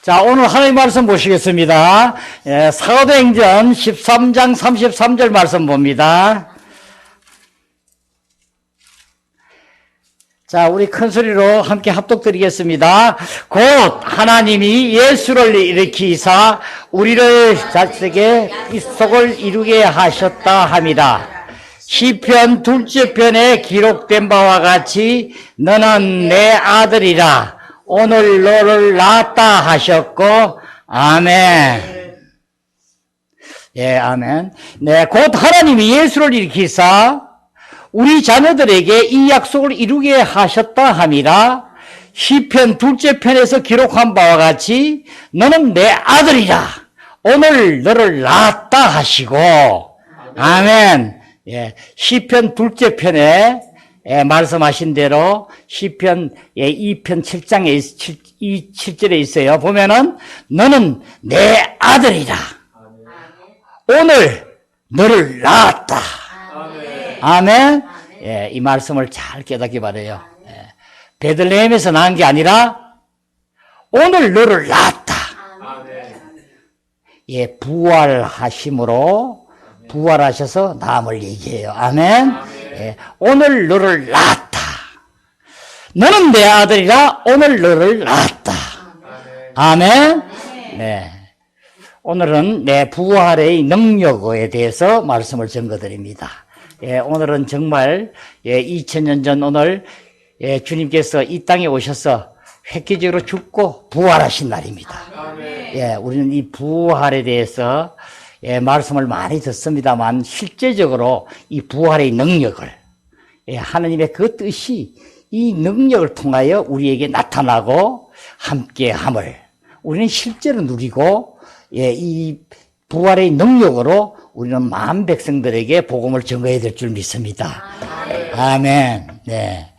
자, 오늘 하나님 말씀 보시겠습니다. 사도행전 13장 33절 말씀 봅니다. 자, 우리 큰 소리로 함께 합독드리겠습니다. 곧 하나님이 예수를 일으키사 우리를 자식의 입속을 이루게 하셨다 함이라. 시편 둘째 편에 기록된 바와 같이 너는 내 아들이라 오늘 너를 낳았다 하셨고, 아멘. 예, 아멘. 네, 곧 하나님이 예수를 일으키사 우리 자녀들에게 이 약속을 이루게 하셨다 함이라. 시편 둘째 편에서 기록한 바와 같이 너는 내 아들이라 오늘 너를 낳았다 하시고, 아멘. 예, 시편 둘째 편에 말씀하신 대로 시편 2편 7장에 7절에 있어요. 보면은 너는 내 아들이라 오늘 너를 낳았다. 아멘. 예, 이 말씀을 잘 깨닫기 바라요. 예, 베들레헴에서 낳은 게 아니라 오늘 너를 낳았다. 예, 부활하심으로 부활하셔서 남을 얘기해요. 아멘. 예, 오늘 너를 낳았다. 너는 내 아들이라 오늘 너를 낳았다. 아멘. 네. 오늘은 내 부활의 능력에 대해서 말씀을 전거드립니다. 예, 오늘은 정말 2000년 전 오늘 주님께서 이 땅에 오셔서 획기적으로 죽고 부활하신 날입니다. 예, 우리는 이 부활에 대해서 말씀을 많이 듣습니다만 실제적으로 이 부활의 능력을 하나님의 그 뜻이 이 능력을 통하여 우리에게 나타나고 함께함을 우리는 실제로 누리고 이 부활의 능력으로 우리는 만 백성들에게 복음을 전거해야 될 줄 믿습니다. 아멘. 네.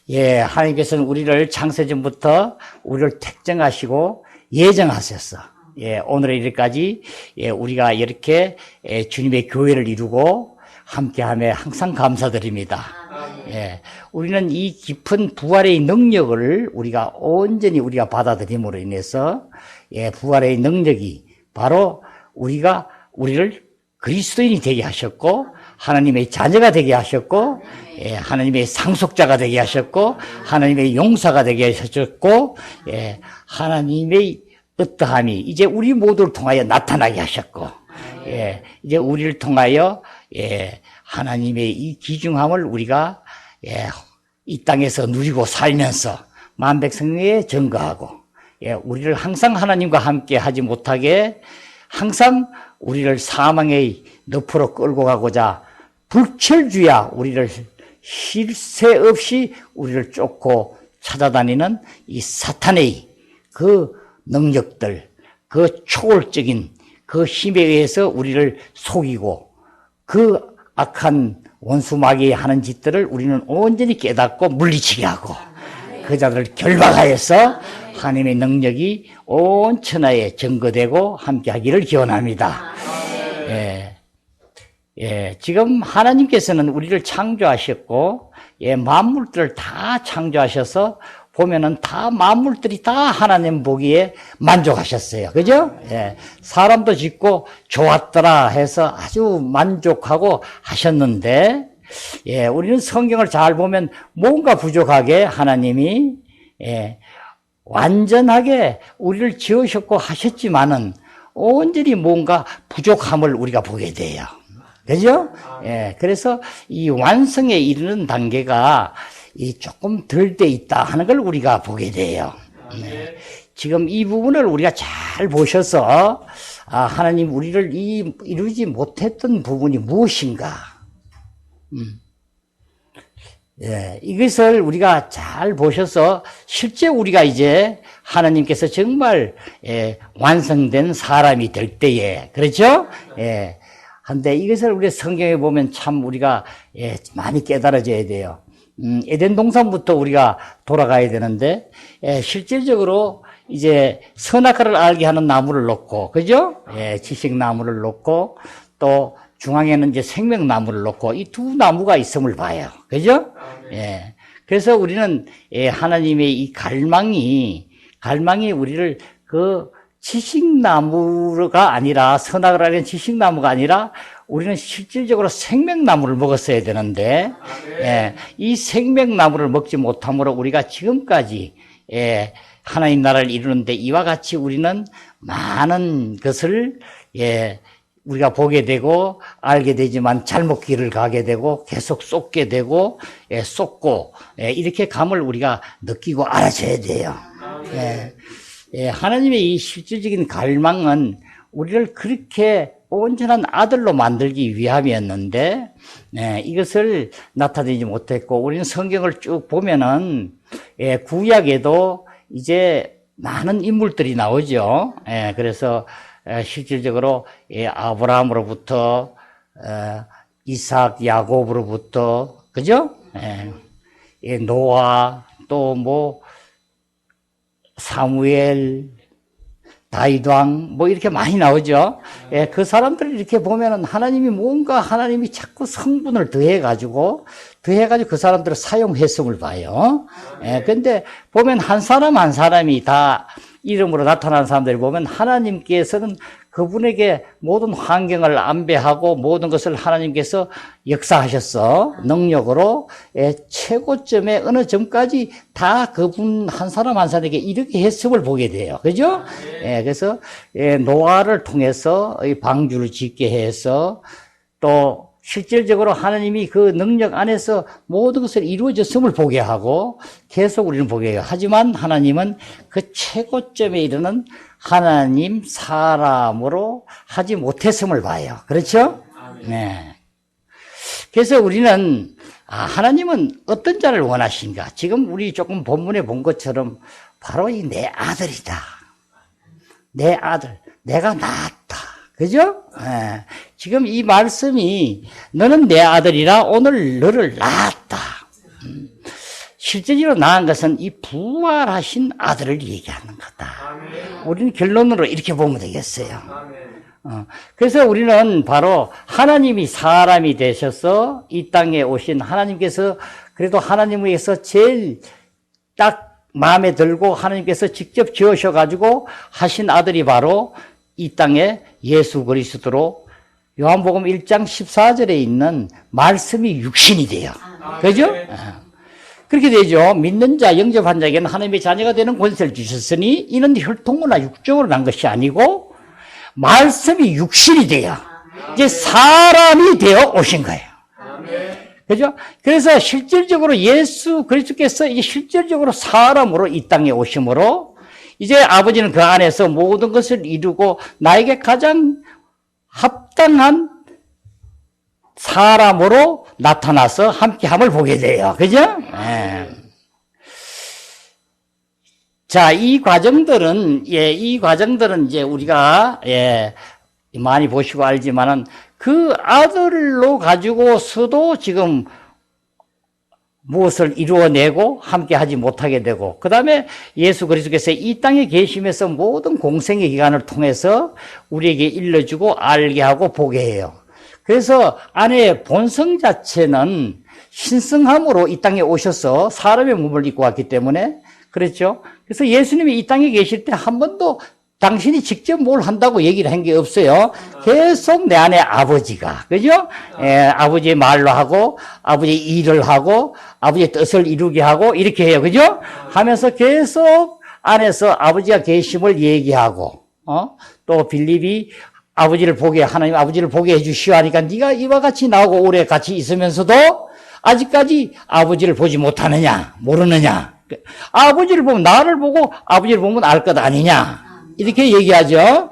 예, 하나님께서는 우리를 창세전부터 우리를 택정하시고 예정하셨어. 예, 오늘의 일까지 우리가 이렇게 주님의 교회를 이루고 함께함에 항상 감사드립니다. 예, 우리는 이 깊은 부활의 능력을 우리가 온전히 받아들임으로 인해서 부활의 능력이 바로 우리를 그리스도인이 되게 하셨고 하나님의 자녀가 되게 하셨고 하나님의 상속자가 되게 하셨고 하나님의 용사가 되게 하셨고 하나님의 어떠함이 이제 우리 모두를 통하여 나타나게 하셨고, 이제 우리를 통하여, 하나님의 이 귀중함을 우리가, 이 땅에서 누리고 살면서 만백성에 증거하고, 우리를 항상 하나님과 함께 하지 못하게 항상 우리를 사망의 늪으로 끌고 가고자 불철주야 우리를 쉴 새 없이 우리를 쫓고 찾아다니는 이 사탄의 그 능력들, 그 초월적인 그 힘에 의해서 우리를 속이고 그 악한 원수 마귀의 하는 짓들을 우리는 온전히 깨닫고 물리치게 하고 그 자들을 결박하여서 하나님의 능력이 온 천하에 증거되고 함께하기를 기원합니다. 지금 하나님께서는 우리를 창조하셨고 만물들을 다 창조하셔서 보면은 다 만물들이 다 하나님 보기에 만족하셨어요. 그죠? 사람도 짓고 좋았더라 해서 아주 만족하고 하셨는데, 우리는 성경을 잘 보면 뭔가 부족하게 하나님이, 완전하게 우리를 지으셨고 하셨지만은 온전히 뭔가 부족함을 우리가 보게 돼요. 그죠? 그래서 이 완성에 이르는 단계가 조금 덜 돼 있다 하는 걸 우리가 보게 돼요. 지금 이 부분을 우리가 잘 보셔서 하나님 우리를 이루지 못했던 부분이 무엇인가? 이것을 우리가 잘 보셔서 실제 우리가 이제 하나님께서 정말 완성된 사람이 될 때에 그렇죠? 한데 이것을 우리 성경에 보면 참 우리가 많이 깨달아져야 돼요. 에덴 동산부터 우리가 돌아가야 되는데, 실질적으로 이제 선악과를 알게 하는 나무를 놓고, 그죠? 지식나무를 놓고, 또 중앙에는 이제 생명나무를 놓고, 이 두 나무가 있음을 봐요. 그죠? 그래서 우리는 하나님의 이 갈망이 우리를 그 지식나무가 아니라, 선악을 알리는 지식나무가 아니라 우리는 실질적으로 생명나무를 먹었어야 되는데, 이 생명나무를 먹지 못함으로 우리가 지금까지 하나님 나라를 이루는데 이와 같이 우리는 많은 것을 우리가 보게 되고 알게 되지만 잘못 길을 가게 되고 계속 쏟게 되고 쏟고 이렇게 감을 우리가 느끼고 알아줘야 돼요. 하나님의 이 실질적인 갈망은 우리를 그렇게 온전한 아들로 만들기 위함이었는데 이것을 나타내지 못했고, 우리는 성경을 쭉 보면은 구약에도 이제 많은 인물들이 나오죠. 그래서 실질적으로 아브라함으로부터 이삭, 야곱으로부터, 그죠? 노아, 또 뭐 사무엘, 다윗왕 뭐 이렇게 많이 나오죠. 그 사람들을 이렇게 보면은 하나님이 자꾸 성분을 더해가지고 그 사람들을 사용했음을 봐요. 근데 보면 한 사람 한 사람이 다 이름으로 나타나는 사람들을 보면 하나님께서는 그분에게 모든 환경을 안배하고 모든 것을 하나님께서 역사하셨어. 능력으로 최고점에 어느 점까지 다 그분 한 사람 한 사람에게 이렇게 했음을 보게 돼요. 그죠? 그래서 노아를 통해서 방주를 짓게 해서 또 실질적으로 하나님이 그 능력 안에서 모든 것을 이루어졌음을 보게 하고 계속 우리는 보게 해요. 하지만 하나님은 그 최고점에 이르는 하나님 사람으로 하지 못했음을 봐요. 그렇죠? 네. 그래서 우리는 하나님은 어떤 자를 원하신가? 지금 우리 조금 본문에 본 것처럼 바로 이 내 아들이다. 내 아들. 내가 낳았다. 그죠? 지금 이 말씀이 너는 내 아들이라 오늘 너를 낳았다. 실제적으로 낳은 것은 이 부활하신 아들을 얘기하는 거다. 우리는 결론으로 이렇게 보면 되겠어요. 그래서 우리는 바로 하나님이 사람이 되셔서 이 땅에 오신 하나님께서, 그래도 하나님에게서 제일 딱 마음에 들고 하나님께서 직접 지으셔가지고 하신 아들이 바로 이 땅에 예수 그리스도로 요한복음 1장 14절에 있는 말씀이 육신이 돼요. 그죠? 그렇게 되죠. 믿는 자, 영접한 자에게는 하나님의 자녀가 되는 권세를 주셨으니 이는 혈통으로나 육적으로 난 것이 아니고 말씀이 육신이 돼요. 이제 사람이 되어 오신 거예요. 그죠? 그래서 실질적으로 예수 그리스도께서 이제 실질적으로 사람으로 이 땅에 오심으로 이제 아버지는 그 안에서 모든 것을 이루고 나에게 가장 합당한 사람으로 나타나서 함께함을 보게 돼요. 그죠? 자, 이 과정들은 이제 우리가, 많이 보시고 알지만은 그 아들로 가지고서도 지금 무엇을 이루어내고 함께 하지 못하게 되고, 그 다음에 예수 그리스도께서 이 땅에 계시면서 모든 공생의 기간을 통해서 우리에게 일러주고 알게 하고 보게 해요. 그래서 안에 본성 자체는 신성함으로 이 땅에 오셔서 사람의 몸을 입고 왔기 때문에 그렇죠. 그래서 예수님이 이 땅에 계실 때 한 번도 당신이 직접 뭘 한다고 얘기를 한 게 없어요. 계속 내 안에 아버지가, 그죠? 아버지의 말로 하고, 아버지의 일을 하고, 아버지의 뜻을 이루게 하고, 이렇게 해요. 그죠? 하면서 계속 안에서 아버지가 계심을 얘기하고, 또 빌립이 아버지를 보게, 하나님 아버지를 보게 해주시오 하니까 네가 이와 같이 나하고 오래 같이 있으면서도 아직까지 아버지를 보지 못하느냐, 모르느냐. 아버지를 보면, 나를 보고 아버지를 보면 알 것 아니냐. 이렇게 얘기하죠.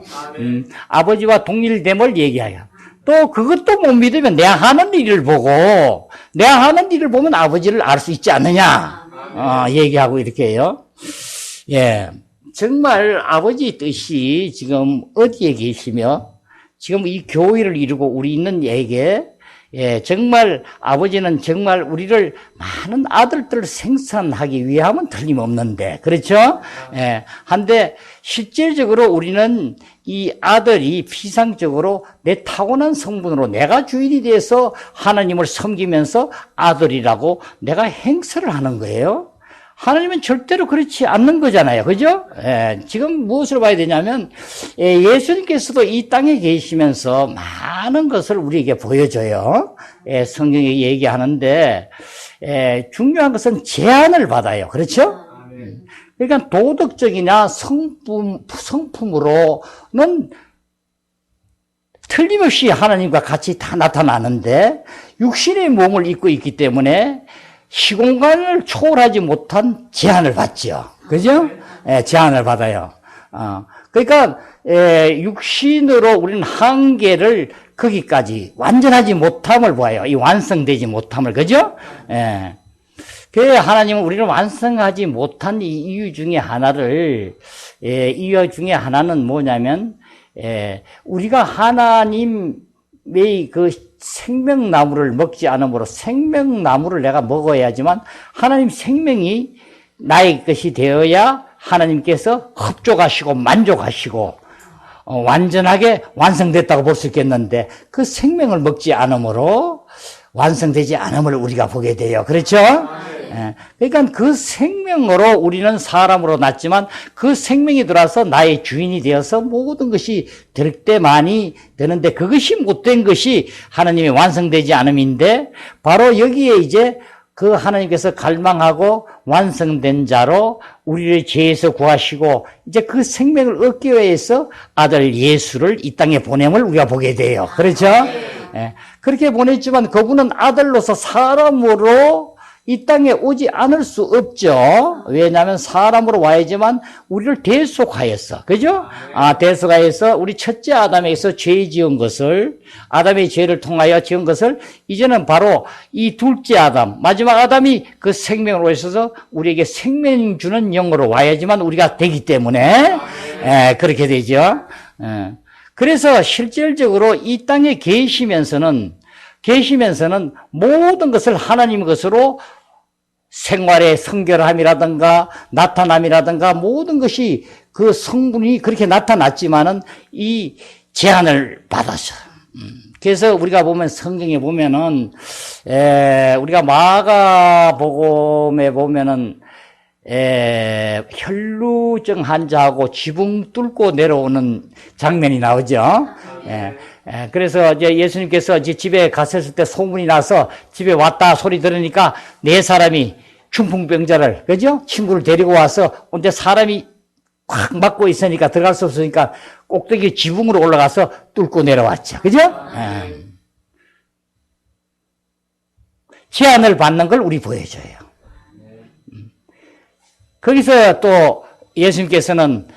아버지와 동일됨을 얘기해요. 또 그것도 못 믿으면 내가 하는 일을 보고, 내가 하는 일을 보면 아버지를 알 수 있지 않느냐. 얘기하고 이렇게 해요. 정말 아버지 뜻이 지금 어디에 계시며, 지금 이 교회를 이루고 우리 있는 얘기에, 정말 아버지는 정말 우리를 많은 아들들을 생산하기 위함은 틀림없는데, 그렇죠? 한데 실질적으로 우리는 이 아들이 피상적으로 내 타고난 성분으로 내가 주인이 돼서 하나님을 섬기면서 아들이라고 내가 행세를 하는 거예요. 하나님은 절대로 그렇지 않는 거잖아요. 그죠? 예, 지금 무엇을 봐야 되냐면, 예수님께서도 이 땅에 계시면서 많은 것을 우리에게 보여줘요. 성경에 얘기하는데, 중요한 것은 제한을 받아요. 그렇죠? 그러니까 도덕적이나 성품으로는 틀림없이 하나님과 같이 다 나타나는데, 육신의 몸을 입고 있기 때문에 시공간을 초월하지 못한 제한을 받죠. 그죠? 제한을 받아요. 그러니까, 육신으로 우리는 한계를 거기까지 완전하지 못함을 보아요. 이 완성되지 못함을. 그죠? 그래야 하나님은 우리를 완성하지 못한 이 이유 중에 이유 중에 하나는 뭐냐면, 우리가 하나님의 그 생명나무를 먹지 않으므로 생명나무를 내가 먹어야지만 하나님 생명이 나의 것이 되어야 하나님께서 흡족하시고 만족하시고 완전하게 완성됐다고 볼 수 있겠는데 그 생명을 먹지 않으므로 완성되지 않음을 우리가 보게 돼요. 그렇죠? 그러니까 그 생명으로 우리는 사람으로 났지만 그 생명이 들어와서 나의 주인이 되어서 모든 것이 될 때만이 되는데 그것이 못된 것이 하나님의 완성되지 않음인데 바로 여기에 이제 그 하나님께서 갈망하고 완성된 자로 우리를 죄에서 구하시고 이제 그 생명을 얻기 위해서 아들 예수를 이 땅에 보냄을 우리가 보게 돼요. 그렇죠? 그렇게 보냈지만 그분은 아들로서 사람으로 이 땅에 오지 않을 수 없죠. 왜냐하면 사람으로 와야지만 우리를 대속하였어. 그죠? 대속하여서 우리 첫째 아담에게서 죄 지은 것을, 아담의 죄를 통하여 지은 것을 이제는 바로 이 둘째 아담, 마지막 아담이 그 생명으로 있어서 우리에게 생명 주는 영으로 와야지만 우리가 되기 때문에, 그렇게 되죠. 그래서 실질적으로 이 땅에 계시면서는 모든 것을 하나님의 것으로 생활의 성결함이라든가 나타남이라든가 모든 것이 그 성분이 그렇게 나타났지만은 이 제한을 받았어. 그래서 우리가 보면 성경에 보면은 우리가 마가복음에 보면은 혈루증 환자하고 지붕 뚫고 내려오는 장면이 나오죠. 그래서 이제 예수님께서 이제 집에 갔을 때 소문이 나서 집에 왔다 소리 들으니까 네 사람이 중풍병자를, 그죠? 친구를 데리고 와서 언제 사람이 꽉 막고 있으니까 들어갈 수 없으니까 꼭대기 지붕으로 올라가서 뚫고 내려왔죠. 그죠? 제한을 받는 걸 우리 보여줘요. 거기서 또 예수님께서는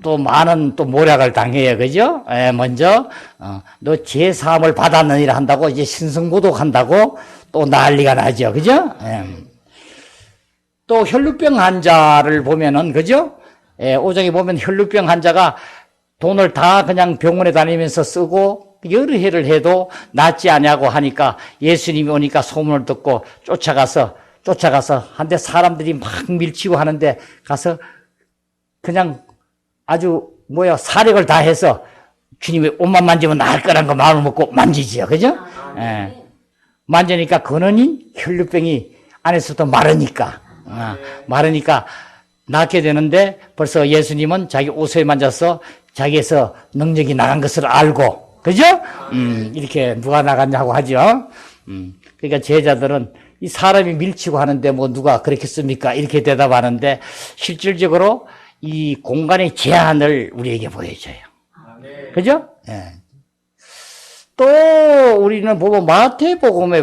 또 많은 또 모략을 당해요. 그죠? 먼저, 너 죄사함을 받았느니라 한다고 이제 신성모독한다고 또 난리가 나죠. 그죠? 또 혈루병 환자를 보면은, 그죠? 5장에 보면 혈루병 환자가 돈을 다 그냥 병원에 다니면서 쓰고 여러 해를 해도 낫지 않냐고 하니까 예수님이 오니까 소문을 듣고 쫓아가서 한데 사람들이 막 밀치고 하는데 가서 그냥 아주 사력을 다해서 주님이 옷만 만지면 나을 거란 거 마음을 먹고 만지지요. 그죠? 만지니까 근원이 혈루병이 안에서부터 마르니까 낫게 되는데 벌써 예수님은 자기 옷에 만져서 자기에서 능력이 나간 것을 알고, 그죠? 이렇게 누가 나갔냐고 하죠. 그러니까 제자들은 이 사람이 밀치고 하는데 뭐 누가 그렇겠습니까? 이렇게 대답하는데 실질적으로 이 공간의 제한을 우리에게 보여줘요. 그죠? 또 우리는 보면 마태복음에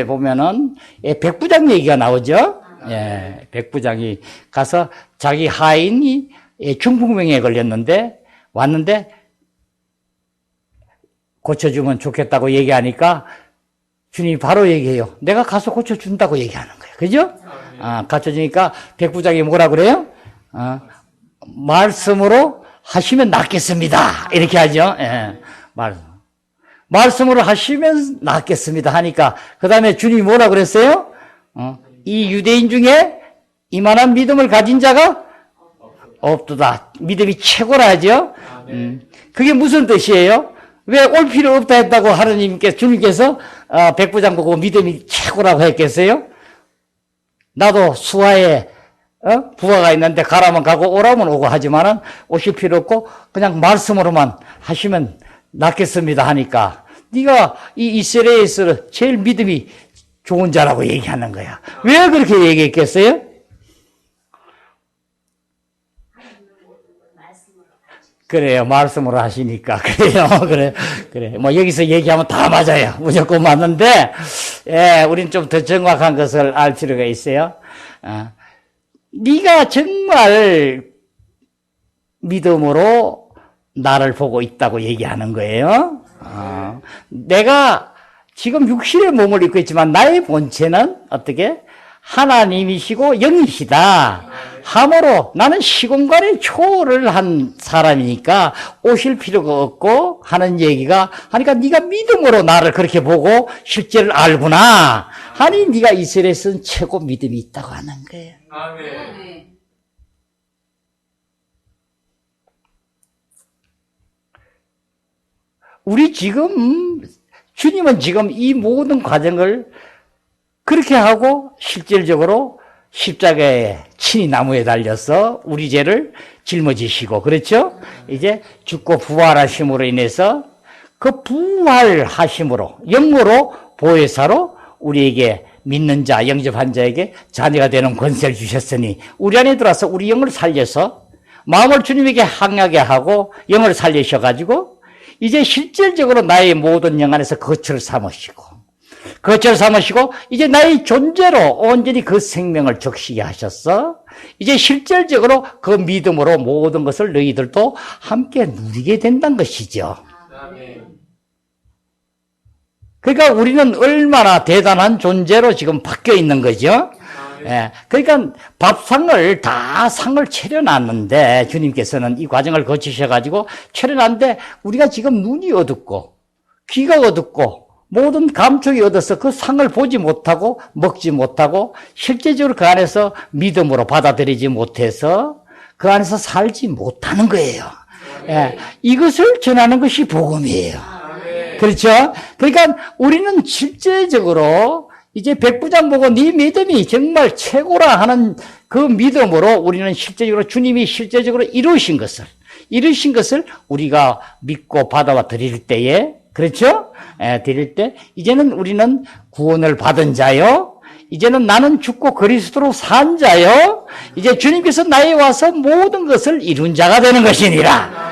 보면은 백부장 얘기가 나오죠. 백부장이 가서 자기 하인이 중풍병에 걸렸는데 왔는데 고쳐주면 좋겠다고 얘기하니까 주님이 바로 얘기해요. 내가 가서 고쳐준다고 얘기하는 거예요. 그죠? 고쳐주니까 백부장이 뭐라 그래요? 말씀으로 하시면 낫겠습니다. 이렇게 하죠. 말씀으로 하시면 낫겠습니다 하니까 그 다음에 주님이 뭐라 그랬어요? 이 유대인 중에 이만한 믿음을 가진 자가 없도다. 믿음이 최고라 하죠. 그게 무슨 뜻이에요? 왜 올 필요 없다 했다고 주님께서 백부장 보고 믿음이 최고라고 했겠어요? 나도 수하에 부하가 있는데 가라면 가고 오라면 오고 하지만은 오실 필요 없고 그냥 말씀으로만 하시면 낫겠습니다 하니까 네가 이 이스라엘에서 제일 믿음이 좋은 자라고 얘기하는 거야. 왜 그렇게 얘기했겠어요? 그래요. 말씀으로 하시니까. 그래요. 그래. 뭐, 여기서 얘기하면 다 맞아요. 무조건 맞는데, 예, 우린 좀 더 정확한 것을 알 필요가 있어요. 네가 정말 믿음으로 나를 보고 있다고 얘기하는 거예요. 내가 지금 육신의 몸을 입고 있지만 나의 본체는 어떻게? 하나님이시고 영이시다. 함으로 나는 시공간에 초월을 한 사람이니까 오실 필요가 없고 하는 얘기가 하니까 네가 믿음으로 나를 그렇게 보고 실제를 알구나 하니 네가 이스라엘에서는 최고 믿음이 있다고 하는 거예요. 아멘. 우리 지금 주님은 지금 이 모든 과정을 그렇게 하고 실질적으로 십자가에 친히 나무에 달려서 우리 죄를 짊어지시고 그렇죠? 이제 죽고 부활하심으로 인해서 그 부활하심으로 영으로 보혜사로 우리에게 믿는 자, 영접한 자에게 자녀가 되는 권세를 주셨으니 우리 안에 들어와서 우리 영을 살려서 마음을 주님에게 향하게 하고 영을 살리셔가지고 이제 실질적으로 나의 모든 영 안에서 거처를 삼으시고 이제 나의 존재로 온전히 그 생명을 적시게 하셨어. 이제 실질적으로 그 믿음으로 모든 것을 너희들도 함께 누리게 된다는 것이죠. 그러니까 우리는 얼마나 대단한 존재로 지금 바뀌어 있는 거죠. 예, 그러니까 밥상을 다 상을 차려놨는데 주님께서는 이 과정을 거치셔가지고 차려놨는데 우리가 지금 눈이 어둡고 귀가 어둡고 모든 감촉이 얻어서 그 상을 보지 못하고 먹지 못하고 실제적으로 그 안에서 믿음으로 받아들이지 못해서 그 안에서 살지 못하는 거예요. 예, 이것을 전하는 것이 복음이에요. 그렇죠? 그러니까 우리는 실제적으로 이제 백부장 보고 네 믿음이 정말 최고라 하는 그 믿음으로 우리는 실제적으로 주님이 실제적으로 이루신 것을 우리가 믿고 받아와 드릴 때에 그렇죠? 드릴 때 이제는 우리는 구원을 받은 자요. 이제는 나는 죽고 그리스도로 산 자요. 이제 주님께서 나에 와서 모든 것을 이룬 자가 되는 것이니라.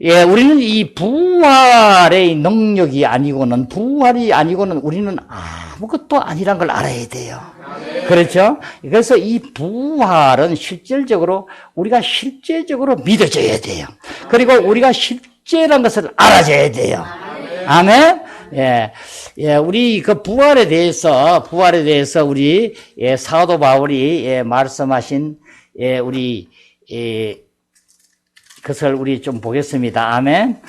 예, 우리는 이 부활의 능력이 아니고는 부활이 아니고는 우리는 아무것도 아니란 걸 알아야 돼요. 그렇죠? 그래서 이 부활은 실질적으로 우리가 실제적으로 믿어져야 돼요. 그리고 우리가 실제란 것을 알아줘야 돼요. 아멘. 예, 우리 그 부활에 대해서 우리 사도 바울이 말씀하신 우리 그것을 우리 좀 보겠습니다. 아멘.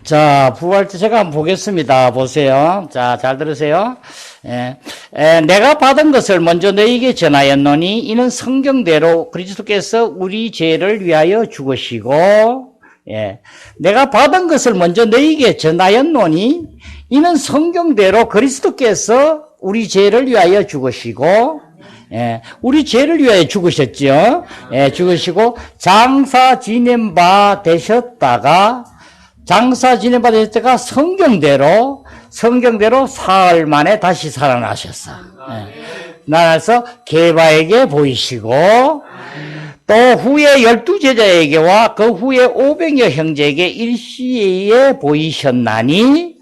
자, 부활 때 제가 한번 보겠습니다. 보세요. 자, 잘 들으세요. 내가 받은 것을 먼저 너희에게 전하였노니 이는 성경대로 그리스도께서 우리 죄를 위하여 죽으시고 내가 받은 것을 먼저 너희에게 전하였노니 이는 성경대로 그리스도께서 우리 죄를 위하여 죽으시고 우리 죄를 위하여 죽으셨죠. 죽으시고 장사 지낸 바 되셨다가 성경대로 사흘 만에 다시 살아나셨어. 나라서 게바에게 보이시고 또 후에 12제자에게와 그 후에 500여 형제에게 일시에 보이셨나니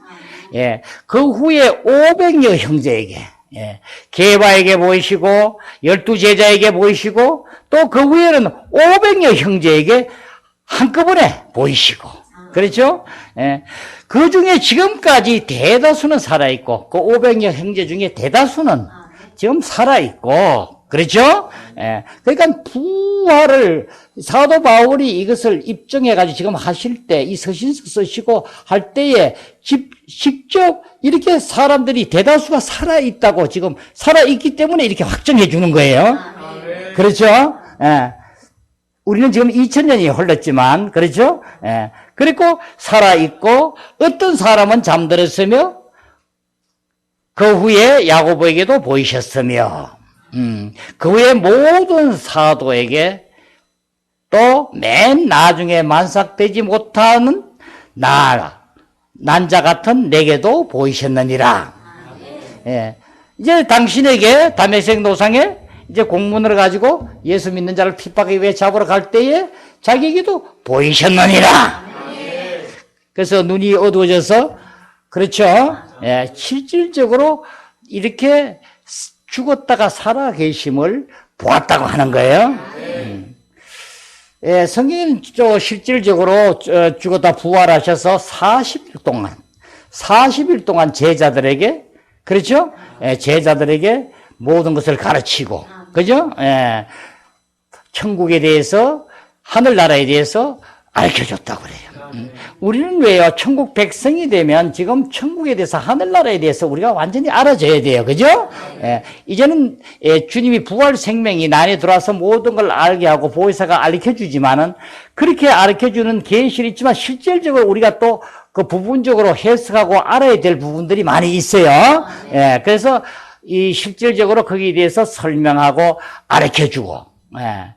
그 후에 500여 형제에게 게바에게 보이시고 12제자에게 보이시고 또 그 후에는 500여 형제에게 한꺼번에 보이시고 그렇죠? 그 중에 지금까지 대다수는 살아있고, 그 500여 형제 중에 대다수는 지금 살아있고, 그렇죠? 예. 그러니까 부활을 사도 바울이 이것을 입증해가지고 지금 하실 때, 이 서신서 쓰시고 할 때에 직접 이렇게 사람들이 대다수가 살아있다고 지금 살아있기 때문에 이렇게 확정해 주는 거예요. 그렇죠? 예. 우리는 지금 2000년이 흘렀지만, 그렇죠? 예. 그리고 살아있고, 어떤 사람은 잠들었으며, 그 후에 야고보에게도 보이셨으며, 그 후에 모든 사도에게 또 맨 나중에 만삭되지 못하는 난자 같은 내게도 보이셨느니라. 예. 이제 당신에게 다메섹 노상에 이제 공문을 가지고 예수 믿는 자를 핍박하기 위해 잡으러 갈 때에 자기에게도 보이셨느니라. 그래서 눈이 어두워져서, 그렇죠? 예, 실질적으로 이렇게 죽었다가 살아 계심을 보았다고 하는 거예요. 예, 성경은 실질적으로 죽었다 부활하셔서 40일 동안 제자들에게, 그렇죠? 예, 제자들에게 모든 것을 가르치고, 그죠? 예, 천국에 대해서, 하늘나라에 대해서 알려줬다고 그래요. 우리는 왜요? 천국 백성이 되면 지금 천국에 대해서, 하늘나라에 대해서 우리가 완전히 알아줘야 돼요. 그죠? 예, 이제는 주님이 부활 생명이 나 안에 들어와서 모든 걸 알게 하고 보혜사가 알려주지만은, 그렇게 알려주는 계시는 있지만 실질적으로 우리가 또 그 부분적으로 해석하고 알아야 될 부분들이 많이 있어요. 예, 그래서 이 실질적으로 거기에 대해서 설명하고 알려주고, 예.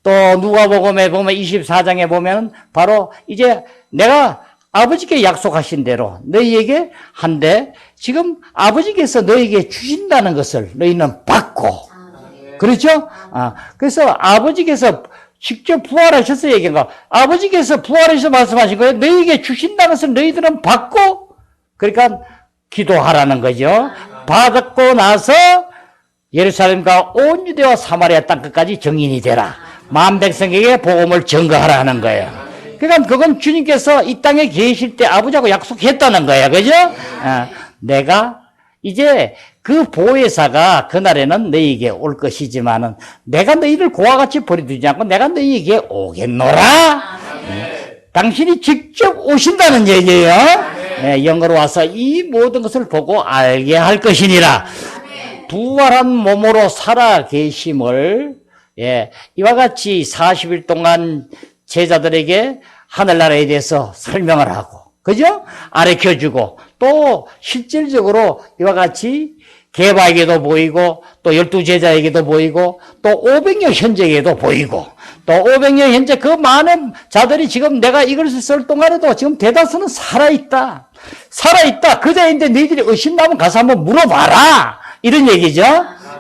또 누가복음에 보면 24장에 보면 바로 이제 내가 아버지께 약속하신 대로 너희에게 한데, 지금 아버지께서 너희에게 주신다는 것을 너희는 받고, 그렇죠? 그래서 아버지께서 직접 부활하셔서 얘기한 거, 아버지께서 부활해서 말씀하신 거예요. 너희에게 주신다는 것을 너희들은 받고, 그러니까 기도하라는 거죠. 받고 나서 예루살렘과 온 유대와 사마리아 땅끝까지 증인이 되라. 만 백성에게 복음을 전거하라는 거예요. 그러니까 그건 주님께서 이 땅에 계실 때 아버지하고 약속했다는 거예요. 그죠? 내가 이제 그 보혜사가 그날에는 너희에게 올 것이지만은 내가 너희를 고와 같이 버려두지 않고 내가 너희에게 오겠노라. 당신이 직접 오신다는 얘기예요. 영으로 와서 이 모든 것을 보고 알게 할 것이니라. 부활한 몸으로 살아 계심을, 예, 이와 같이 40일 동안 제자들에게 하늘나라에 대해서 설명을 하고, 그죠? 가르쳐주고, 또 실질적으로 이와 같이 게바에게도 보이고, 또 12제자에게도 보이고, 또 500년 현재에게도 보이고, 또 500년 현재 그 많은 자들이 지금 내가 이것을 쓸 동안에도 지금 대다수는 살아있다. 살아있다. 그자인데 너희들이 의심나면 가서 한번 물어봐라. 이런 얘기죠.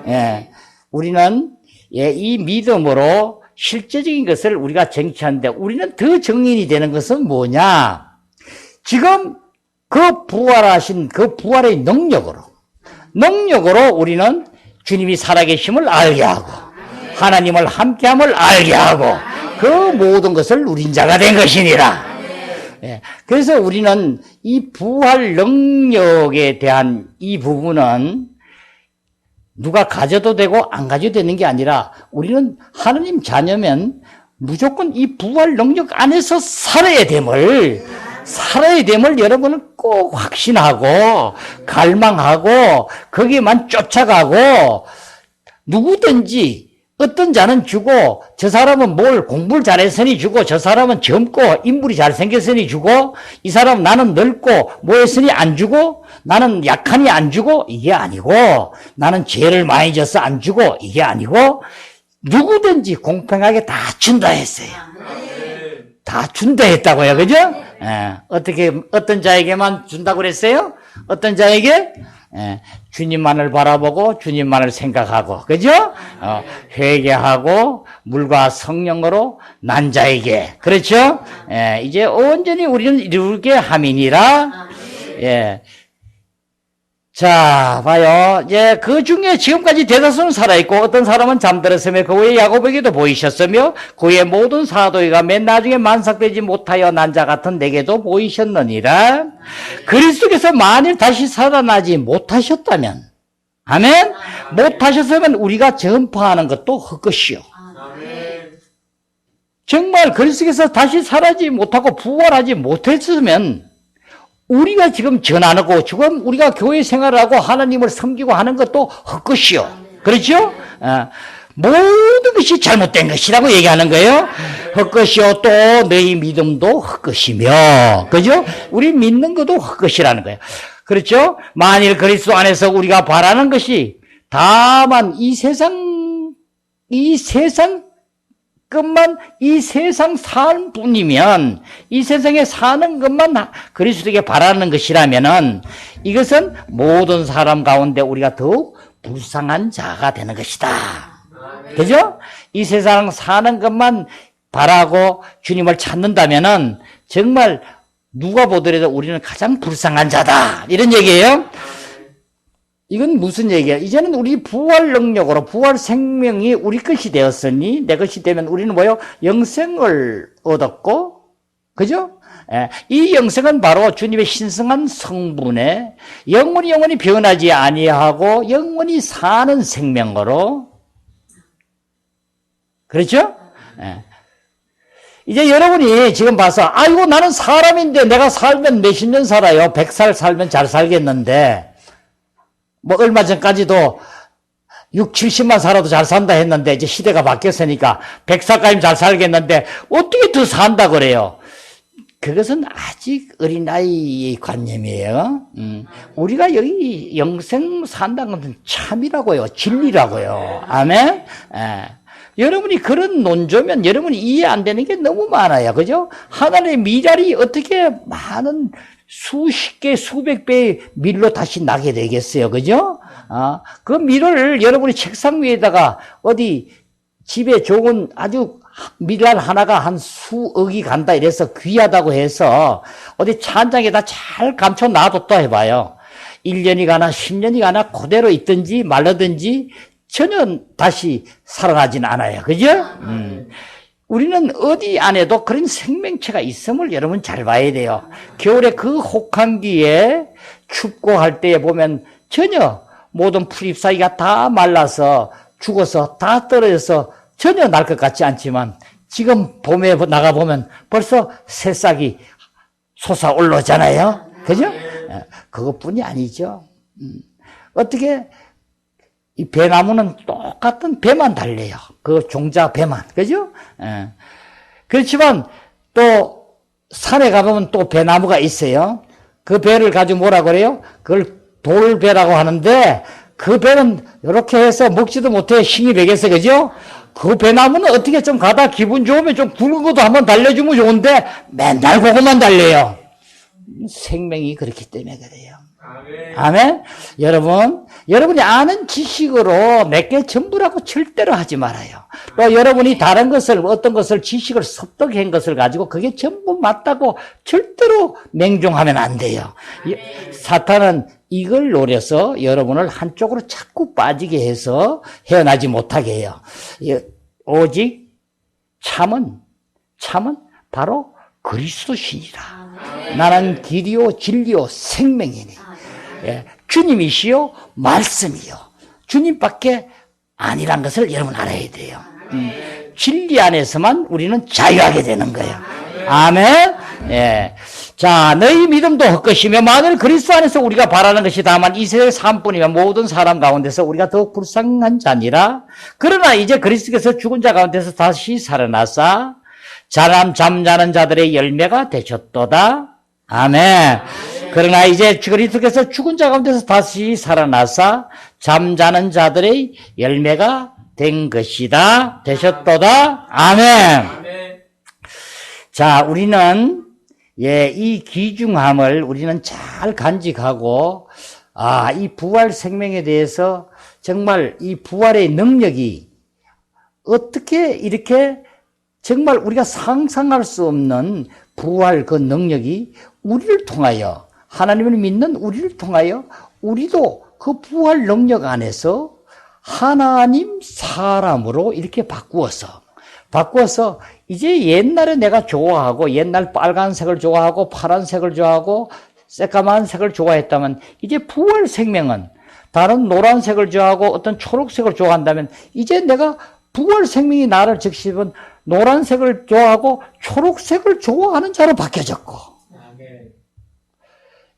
예. 우리는, 예, 이 믿음으로 실제적인 것을 우리가 쟁취하는데, 우리는 더 증인이 되는 것은 뭐냐? 지금 그 부활하신 그 부활의 능력으로 우리는 주님이 살아계심을 알게 하고, 하나님을 함께함을 알게 하고, 그 모든 것을 누린 자가 된 것이니라. 예. 그래서 우리는 이 부활 능력에 대한 이 부분은 누가 가져도 되고 안 가져도 되는 게 아니라, 우리는 하나님 자녀면 무조건 이 부활 능력 안에서 살아야 됨을 여러분은 꼭 확신하고 갈망하고 거기에만 쫓아가고, 누구든지 어떤 자는 주고, 저 사람은 뭘 공부를 잘했으니 주고, 저 사람은 젊고 인물이 잘생겼으니 주고, 이 사람은 나는 늙고 뭐 했으니 안 주고, 나는 약하니 안 주고, 이게 아니고, 나는 죄를 많이 져서 안 주고, 이게 아니고, 누구든지 공평하게 다 준다 했어요. 다 준다 했다고요. 그죠? 예. 어떤 자에게만 준다고 그랬어요? 어떤 자에게? 예. 주님만을 바라보고 주님만을 생각하고, 그죠? 회개하고 물과 성령으로 난 자에게, 그렇죠? 예. 이제 온전히 우리는 이루게 함이니라. 예. 자, 봐요. 이제 그 중에 지금까지 대다수는 살아있고, 어떤 사람은 잠들었으며, 그 후에 야고보에게도 보이셨으며, 그 후에 모든 사도가 맨 나중에 만삭되지 못하여 난 자 같은 내게도 보이셨느니라. 그리스도께서 만일 다시 살아나지 못하셨다면, 아멘? 못하셨으면 우리가 전파하는 것도 헛것이요. 정말 그리스도께서 다시 살아지 못하고 부활하지 못했으면 우리가 지금 전하고 지금 우리가 교회 생활을 하고 하나님을 섬기고 하는 것도 헛것이요. 그렇죠? 모든 것이 잘못된 것이라고 얘기하는 거예요. 헛것이요. 또 너희 믿음도 헛것이며. 그죠? 우리 믿는 것도 헛것이라는 거예요. 그렇죠? 만일 그리스도 안에서 우리가 바라는 것이 다만 이 세상 사는 뿐이면, 이 세상에 사는 것만 그리스도에게 바라는 것이라면은, 이것은 모든 사람 가운데 우리가 더욱 불쌍한 자가 되는 것이다. 그죠? 이 세상 사는 것만 바라고 주님을 찾는다면은, 정말 누가 보더라도 우리는 가장 불쌍한 자다. 이런 얘기예요. 이건 무슨 얘기야? 이제는 우리 부활 능력으로 부활 생명이 우리 것이 되었으니 내 것이 되면 우리는 뭐요? 영생을 얻었고, 그죠? 이 영생은 바로 주님의 신성한 성분에 영원히 변하지 아니하고 영원히 사는 생명으로, 그렇죠? 이제 여러분이 지금 봐서 아이고 나는 사람인데 내가 살면 몇십 년 살아요. 100살 살면 잘 살겠는데 뭐 얼마 전까지도 6, 70만 살아도 잘 산다 했는데 이제 시대가 바뀌었으니까 100살까지는 잘 살겠는데 어떻게 더 산다 그래요? 그것은 아직 어린아이의 관념이에요. 우리가 여기 영생 산다는 것은 참이라고요. 진리라고요. 아멘? 여러분이 그런 논조면 여러분이 이해 안 되는 게 너무 많아요. 그죠? 하나님의 미랄이 어떻게 많은 수십 개, 수백 배의 밀로 다시 나게 되겠어요. 그죠? 그 밀을 여러분이 책상 위에다가 어디 집에 좋은 아주 밀알 하나가 한 수억이 간다 이래서 귀하다고 해서 어디 찬장에다 잘 감춰 놔뒀다 해봐요. 1년이 가나 10년이 가나 그대로 있든지 말르든지 전혀 다시 살아나진 않아요. 그죠? 우리는 어디 안에도 그런 생명체가 있음을 여러분 잘 봐야 돼요. 겨울에 그 혹한기에 춥고 할 때에 보면 전혀 모든 풀 잎사귀가 다 말라서 죽어서 다 떨어져서 전혀 날 것 같지 않지만 지금 봄에 나가보면 벌써 새싹이 솟아 올라오잖아요. 그죠? 그것뿐이 아니죠. 어떻게 이 배나무는 똑같은 배만 달려요. 그 종자 배만. 그죠? 그렇지만 또 산에 가보면 또 배나무가 있어요. 그 배를 가지고 뭐라 그래요? 그걸 돌배라고 하는데 그 배는 이렇게 해서 먹지도 못해 힘이 배겠어. 그죠? 그 배나무는 어떻게 좀 가다 기분 좋으면 좀 굵은 것도 한번 달려주면 좋은데 맨날 그것만 달려요. 생명이 그렇기 때문에 그래요. 아멘. 여러분이 아는 지식으로 내게 전부라고 절대로 하지 말아요. 또 여러분이 다른 것을, 어떤 것을 지식을 섭득한 것을 가지고 그게 전부 맞다고 절대로 맹종하면 안 돼요. 사탄은 이걸 노려서 여러분을 한쪽으로 자꾸 빠지게 해서 헤어나지 못하게 해요. 오직 참은 바로 그리스도시니라. 나는 길이요 진리요 생명이니. 주님이시요 말씀이요. 주님밖에 아니란 것을 여러분 알아야 돼요. 진리 안에서만 우리는 자유하게 되는 거예요. 아멘. 자, 너희 믿음도 헛것이며 만일 그리스도 안에서 우리가 바라는 것이 다만 이 세상 삶뿐이면 모든 사람 가운데서 우리가 더욱 불쌍한 자니라. 그러나 이제 그리스도께서 죽은 자 가운데서 다시 살아나사 잠자는 자들의 열매가 되셨도다. 아멘. 그러나 이제 그리스도께서 죽은 자 가운데서 다시 살아나사 잠자는 자들의 열매가 된 것이다. 되셨도다. 아멘. 자, 우리는 이 귀중함을 우리는 잘 간직하고 이 부활 생명에 대해서 정말 이 부활의 능력이 어떻게 이렇게 정말 우리가 상상할 수 없는 부활 그 능력이 우리를 통하여 하나님을 믿는 우리를 통하여 우리도 그 부활 능력 안에서 하나님 사람으로 이렇게 바꾸어서 이제 옛날에 내가 좋아하고 옛날 빨간색을 좋아하고 파란색을 좋아하고 새까만 색을 좋아했다면 이제 부활 생명은 다른 노란색을 좋아하고 어떤 초록색을 좋아한다면 이제 내가 부활 생명이 나를 적시면 노란색을 좋아하고 초록색을 좋아하는 자로 바뀌어졌고,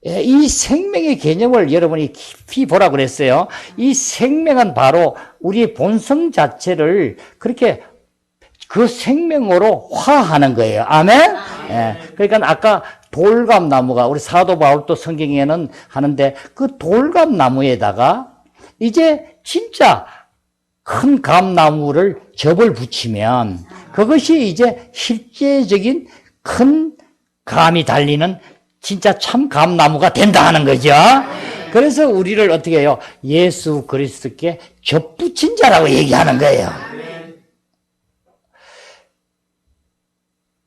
예, 이 생명의 개념을 여러분이 깊이 보라 그랬어요. 이 생명은 바로 우리의 본성 자체를 그렇게 그 생명으로 화하는 거예요. 아멘? 예, 그러니까 아까 돌감나무가 우리 사도 바울도 성경에는 하는데 그 돌감나무에다가 이제 진짜 큰 감나무를 접을 붙이면 그것이 이제 실제적인 큰 감이 달리는 진짜 참 감나무가 된다 하는 거죠. 그래서 우리를 어떻게 해요? 예수 그리스도께 접붙인 자라고 얘기하는 거예요.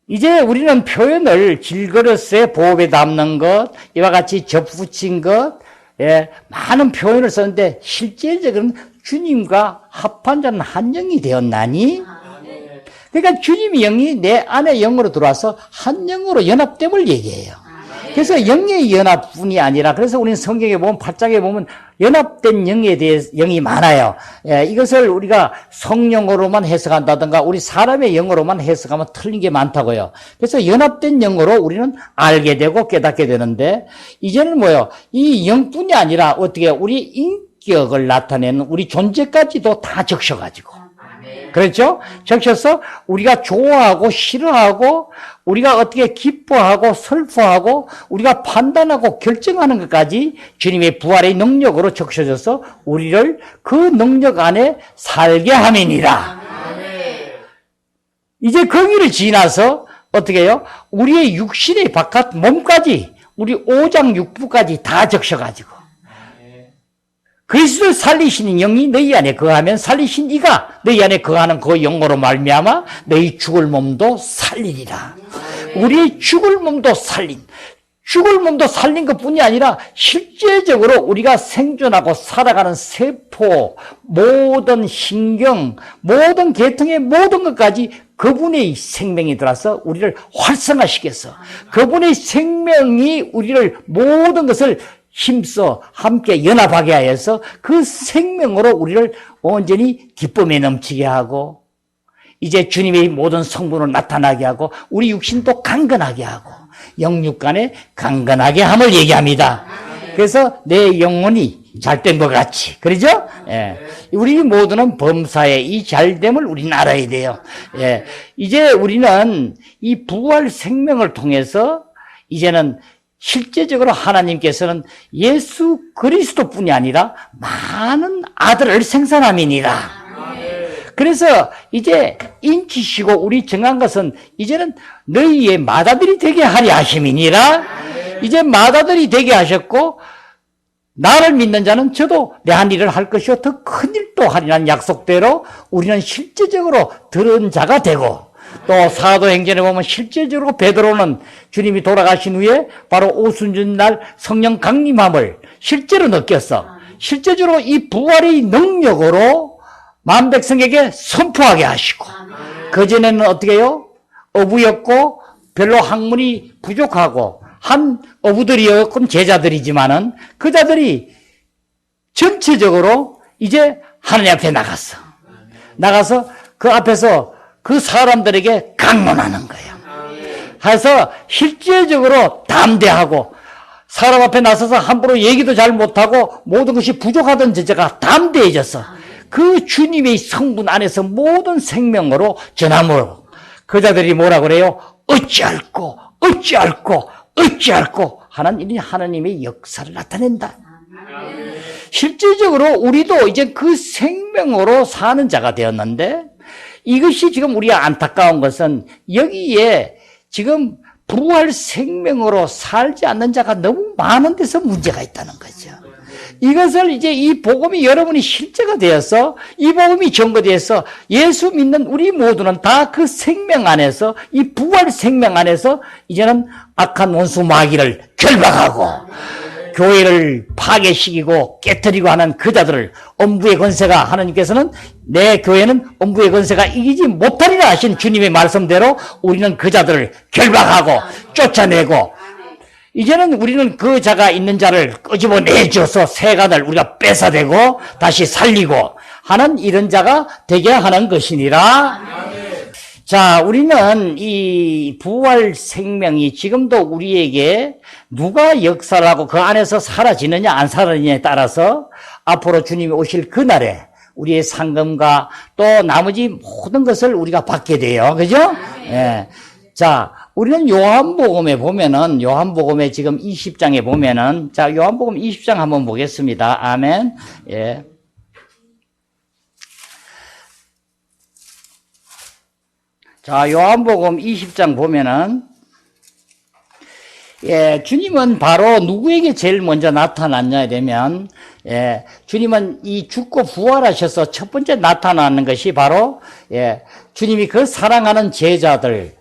이제 우리는 표현을 길거리에 보호에 담는 것, 이와 같이 접붙인 것, 예, 많은 표현을 썼는데 실제적으로는 주님과 합한 자는 한 영이 되었나니? 그러니까 주님의 영이 내 안에 영으로 들어와서 한 영으로 연합됨을 얘기해요. 그래서 영의 연합뿐이 아니라, 그래서 우리는 성경에 보면 8장에 보면 연합된 영에 대해서 영이 많아요. 예, 이것을 우리가 성령으로만 해석한다든가 우리 사람의 영으로만 해석하면 틀린 게 많다고요. 그래서 연합된 영으로 우리는 알게 되고 깨닫게 되는데, 이제는 뭐예요? 이 영뿐이 아니라 어떻게 우리 인격을 나타내는 우리 존재까지도 다 적셔가지고, 그렇죠? 적셔서 우리가 좋아하고 싫어하고 우리가 어떻게 기뻐하고 슬퍼하고 우리가 판단하고 결정하는 것까지 주님의 부활의 능력으로 적셔져서 우리를 그 능력 안에 살게 함이니라. 이제 거기를 지나서 어떻게 해요? 우리의 육신의 바깥 몸까지, 우리 오장육부까지 다 적셔가지고 그리스도를 살리시는 영이 너희 안에 거하면 살리신 이가 너희 안에 거하는 그 영으로 말미암아 너희 죽을 몸도 살리리라. 우리의 죽을 몸도 살린 것뿐이 아니라 실제적으로 우리가 생존하고 살아가는 세포, 모든 신경, 모든 계통의 모든 것까지 그분의 생명이 들어서 우리를 활성화시켜서 그분의 생명이 우리를 모든 것을 힘써 함께 연합하게 하여서 그 생명으로 우리를 온전히 기쁨에 넘치게 하고 이제 주님의 모든 성분을 나타나게 하고 우리 육신도 강건하게 하고 영육간에 강건하게 함을 얘기합니다. 그래서 내 영혼이 잘된 것 같이, 그러죠? 예. 우리 모두는 범사에 이 잘됨을 우리는 알아야 돼요. 예. 이제 우리는 이 부활 생명을 통해서 이제는 실제적으로 하나님께서는 예수 그리스도뿐이 아니라 많은 아들을 생산함이니라. 그래서 이제 인치시고 우리 정한 것은 이제는 너희의 맏아들이 되게 하려 하심이니라. 이제 맏아들이 되게 하셨고 나를 믿는 자는 저도 내 한 일을 할 것이요 더 큰 일도 하리라는 약속대로 우리는 실제적으로 들은 자가 되고, 또 사도행전에 보면 실제적으로 베드로는 주님이 돌아가신 후에 바로 오순절 날 성령 강림함을 실제로 느꼈어. 실제적으로 이 부활의 능력으로 만백성에게 선포하게 하시고, 그전에는 어떻게 해요? 어부였고 별로 학문이 부족하고 한 어부들이었건 제자들이지만은 그 자들이 전체적으로 이제 하나님 앞에 나가서 그 앞에서 그 사람들에게 강론하는 거예요. 그래서 실제적으로 담대하고 사람 앞에 나서서 함부로 얘기도 잘 못하고 모든 것이 부족하던 제자가 담대해져서 그 주님의 성분 안에서 모든 생명으로 전함으로 그 자들이 뭐라 그래요? 어찌할꼬 하는 일이 하나님의 역사를 나타낸다. 실제적으로 우리도 이제 그 생명으로 사는 자가 되었는데, 이것이 지금 우리가 안타까운 것은 여기에 지금 부활 생명으로 살지 않는 자가 너무 많은 데서 문제가 있다는 거죠. 이것을 이제 이 복음이 여러분이 실제가 되어서 이 복음이 전거되어서 예수 믿는 우리 모두는 다 그 생명 안에서, 이 부활 생명 안에서 이제는 악한 원수 마귀를 결박하고 교회를 파괴시키고 깨뜨리고 하는 그 자들을 엄부의 권세가, 하나님께서는 내 교회는 엄부의 권세가 이기지 못하리라 하신 주님의 말씀대로 우리는 그 자들을 결박하고 쫓아내고 이제는 우리는 그 자가 있는 자를 끄집어내줘서 세간을 우리가 뺏어대고 다시 살리고 하는 이런 자가 되게 하는 것이니라. 자, 우리는 이 부활 생명이 지금도 우리에게 누가 역사를 하고 그 안에서 사라지느냐 안 사라지느냐에 따라서 앞으로 주님이 오실 그날에 우리의 상금과 또 나머지 모든 것을 우리가 받게 돼요. 그죠? 예. 자, 우리는 요한복음에 보면은, 요한복음에 지금 20장에 보면은, 자, 요한복음 20장 한번 보겠습니다. 아멘. 예. 자, 요한복음 20장 보면은, 예, 주님은 바로 누구에게 제일 먼저 나타났냐 되면, 예, 주님은 이 죽고 부활하셔서 첫 번째 나타나는 것이 바로, 예, 주님이 그 사랑하는 제자들,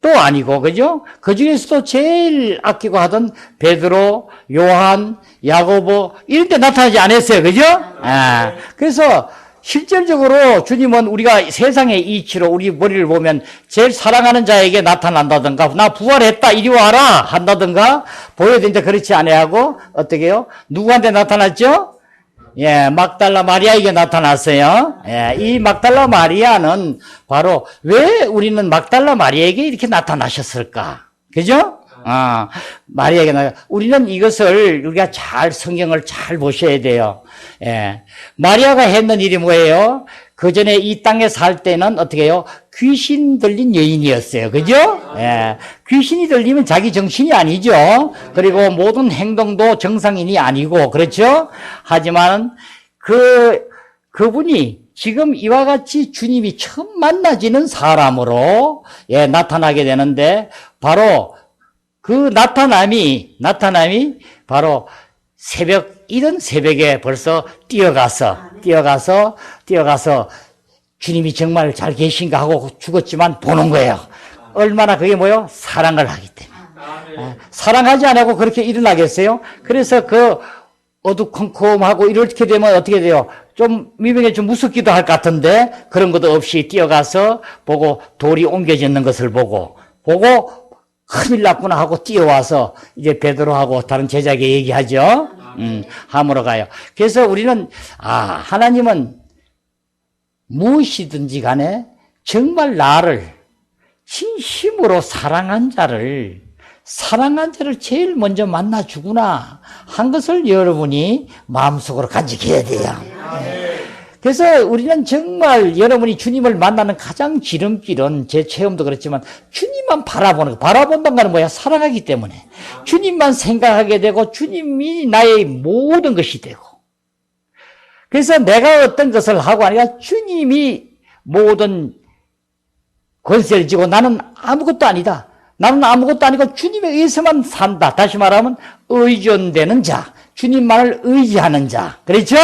또 아니고, 그죠? 그 중에서도 제일 아끼고 하던 베드로, 요한, 야고보, 이런 데 나타나지 않았어요. 그죠? 아, 그래서 실질적으로 주님은 우리가 세상의 이치로 우리 머리를 보면 제일 사랑하는 자에게 나타난다든가, 나 부활했다, 이리 와라, 한다든가, 보여야 되는데 그렇지 않아하고, 어떻게 해요? 누구한테 나타났죠? 예, 막달라 마리아에게 나타났어요. 예, 이 막달라 마리아는 바로 왜 우리는 막달라 마리아에게 이렇게 나타나셨을까? 그죠? 마리아에게 우리는 이것을 우리가 잘 성경을 잘 보셔야 돼요. 예, 마리아가 했는 일이 뭐예요? 그 전에 이 땅에 살 때는 어떻게 해요? 귀신 들린 여인이었어요. 그죠? 예. 귀신이 들리면 자기 정신이 아니죠. 그리고 모든 행동도 정상인이 아니고, 그렇죠? 하지만 그분이 지금 이와 같이 주님이 처음 만나지는 사람으로, 예, 나타나게 되는데, 바로 그 나타남이 바로 이른 새벽에 벌써 뛰어가서 주님이 정말 잘 계신가 하고 죽었지만 보는 거예요. 얼마나 그게 뭐예요? 사랑을 하기 때문에. 사랑하지 않고 그렇게 일어나겠어요? 그래서 그 어두컴컴하고 이렇게 되면 어떻게 돼요? 좀 미명에 좀 무섭기도 할 것 같은데 그런 것도 없이 뛰어가서 보고 돌이 옮겨지는 것을 보고 큰일 났구나 하고 뛰어와서 이제 베드로하고 다른 제자에게 얘기하죠. 함으로 가요. 그래서 우리는 하나님은 무엇이든지 간에 정말 나를 진심으로 사랑한 자를 제일 먼저 만나주구나 한 것을 여러분이 마음속으로 간직해야 돼요. 그래서 우리는 정말 여러분이 주님을 만나는 가장 지름길은 제 체험도 그렇지만 주님만 바라본다는 건 뭐야? 사랑하기 때문에 주님만 생각하게 되고 주님이 나의 모든 것이 되고 그래서 내가 어떤 것을 하고 하니까 주님이 모든 권세를 지고 나는 아무것도 아니다. 나는 아무것도 아니고 주님에 의해서만 산다. 다시 말하면 의존되는 자, 주님만을 의지하는 자. 그렇죠?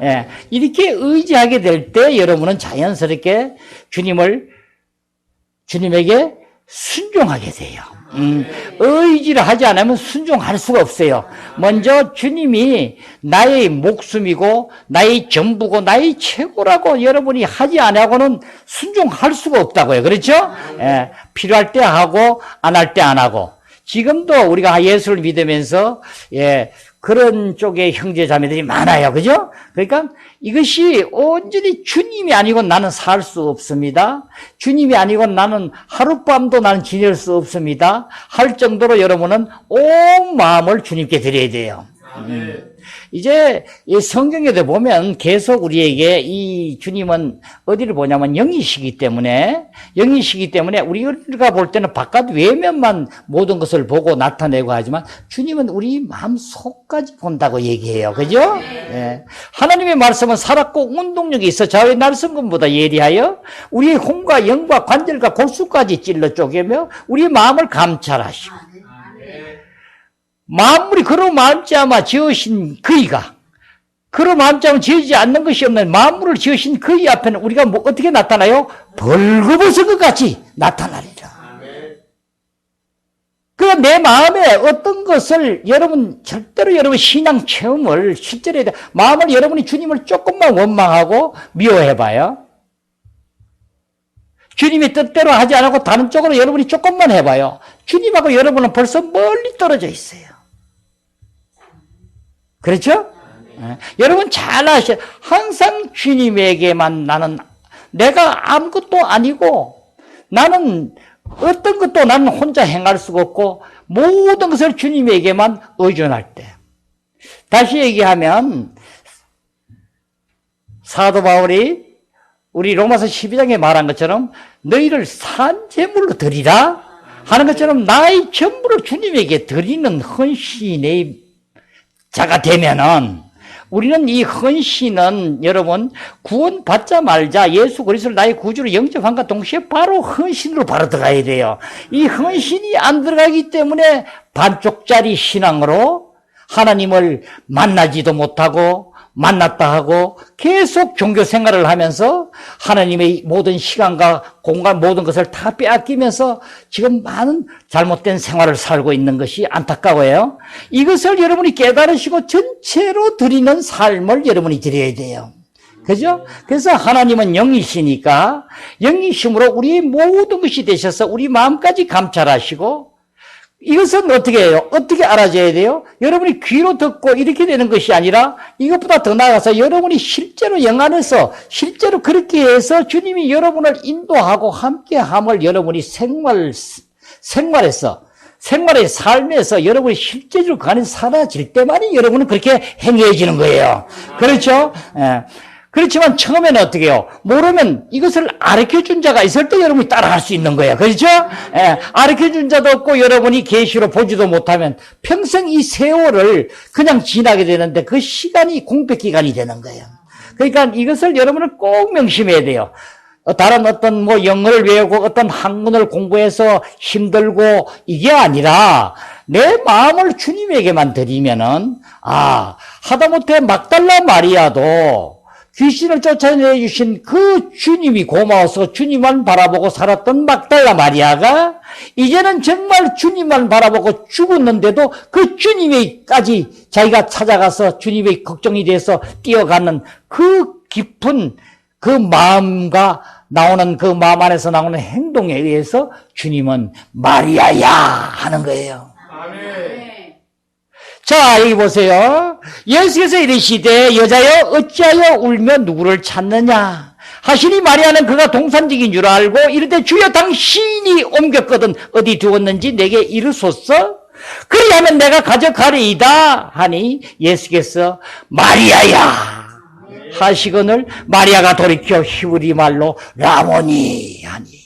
예. 이렇게 의지하게 될 때 여러분은 자연스럽게 주님에게 순종하게 돼요. 의지를 하지 않으면 순종할 수가 없어요. 먼저 주님이 나의 목숨이고 나의 전부고 나의 최고라고 여러분이 하지 않으고는 순종할 수가 없다고요. 그렇죠? 예, 필요할 때 하고 안 할 때 안 하고. 지금도 우리가 예수를 믿으면서 그런 쪽의 형제 자매들이 많아요. 그죠? 그러니까 이것이 온전히 주님이 아니고 나는 살 수 없습니다. 주님이 아니고 나는 하룻밤도 나는 지낼 수 없습니다. 할 정도로 여러분은 온 마음을 주님께 드려야 돼요. 이제 이 성경에도 보면 계속 우리에게 이 주님은 어디를 보냐면 영이시기 때문에 우리가 볼 때는 바깥 외면만 모든 것을 보고 나타내고 하지만 주님은 우리 마음 속까지 본다고 얘기해요. 그죠? 예. 하나님의 말씀은 살았고 운동력이 있어 좌우의 날성금보다 예리하여 우리의 혼과 영과 관절과 골수까지 찔러 쪼개며 우리의 마음을 감찰하시고 만물이 그로 마음자마 지으신 그이가 그로 마음자마 지으지 않는 것이 없는 만물을 지으신 그이 앞에는 우리가 어떻게 나타나요? 벌거벗은 것 같이 나타나리라. 그 내 마음에 어떤 것을 절대로 여러분 신앙 체험을 실제로 해야 돼. 마음을 여러분이 주님을 조금만 원망하고 미워해봐요. 주님의 뜻대로 하지 않고 다른 쪽으로 여러분이 조금만 해봐요. 주님하고 여러분은 벌써 멀리 떨어져 있어요. 그렇죠? 여러분 잘 아셔. 항상 주님에게만 나는 내가 아무것도 아니고 나는 어떤 것도 나는 혼자 행할 수가 없고 모든 것을 주님에게만 의존할 때. 다시 얘기하면 사도 바울이 우리 로마서 12장에 말한 것처럼 너희를 산제물로 드리라 하는 것처럼 나의 전부를 주님에게 드리는 헌신의 자가 되면은 우리는 이 헌신은 여러분 구원받자 말자 예수 그리스도를 나의 구주로 영접한과 동시에 바로 헌신으로 바로 들어가야 돼요. 이 헌신이 안 들어가기 때문에 반쪽짜리 신앙으로 하나님을 만나지도 못하고 만났다 하고 계속 종교 생활을 하면서 하나님의 모든 시간과 공간 모든 것을 다 빼앗기면서 지금 많은 잘못된 생활을 살고 있는 것이 안타까워요. 이것을 여러분이 깨달으시고 전체로 드리는 삶을 여러분이 드려야 돼요. 그죠? 그래서 하나님은 영이시니까 영이심으로 우리의 모든 것이 되셔서 우리 마음까지 감찰하시고 이것은 어떻게 해요? 어떻게 알아줘야 돼요? 여러분이 귀로 듣고 이렇게 되는 것이 아니라 이것보다 더 나아가서 여러분이 실제로 영 안에서 실제로 그렇게 해서 주님이 여러분을 인도하고 함께함을 여러분이 생활의 삶에서 여러분이 실제적으로 그 안에 사라질 때만이 여러분은 그렇게 행해지는 거예요. 그렇죠? 예. 그렇지만 처음에는 어떻게 해요? 모르면 이것을 가르쳐준 자가 있을 때 여러분이 따라갈 수 있는 거예요. 그렇죠? 예, 가르쳐준 자도 없고 여러분이 계시로 보지도 못하면 평생 이 세월을 그냥 지나게 되는데 그 시간이 공백기간이 되는 거예요. 그러니까 이것을 여러분은 꼭 명심해야 돼요. 다른 어떤 영어를 외우고 어떤 학문을 공부해서 힘들고 이게 아니라 내 마음을 주님에게만 드리면은 하다못해 막달라 마리아도 귀신을 쫓아내 주신 그 주님이 고마워서 주님만 바라보고 살았던 막달라 마리아가 이제는 정말 주님만 바라보고 죽었는데도 그 주님에까지 자기가 찾아가서 주님의 걱정이 돼서 뛰어가는 그 깊은 그 마음과 나오는 그 마음 안에서 나오는 행동에 의해서 주님은 마리아야 하는 거예요. 아멘. 자, 여기 보세요. 예수께서 이르시되 여자여 어찌하여 울며 누구를 찾느냐 하시니 마리아는 그가 동산직인 줄 알고 이르되 주여 당신이 옮겼거든 어디 두었는지 내게 이르소서. 그리하면 내가 가져가리이다 하니 예수께서 마리아야 하시거늘 마리아가 돌이켜 히브리 말로 라모니 하니.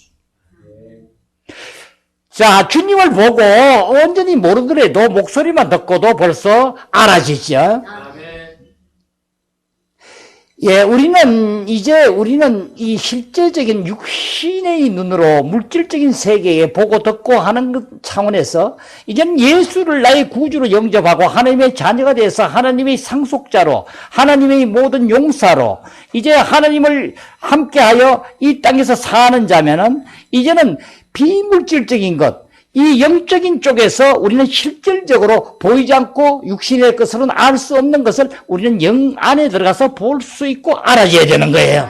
자, 주님을 보고 온전히 모르더라도 목소리만 듣고도 벌써 알아지죠. 예, 우리는 이 실제적인 육신의 눈으로 물질적인 세계에 보고 듣고 하는 것 차원에서 이제는 예수를 나의 구주로 영접하고 하나님의 자녀가 돼서 하나님의 상속자로 하나님의 모든 용사로 이제 하나님을 함께하여 이 땅에서 사는 자면은 이제는 비물질적인 것, 이 영적인 쪽에서 우리는 실질적으로 보이지 않고 육신의 것으로는 알 수 없는 것을 우리는 영 안에 들어가서 볼 수 있고 알아줘야 되는 거예요.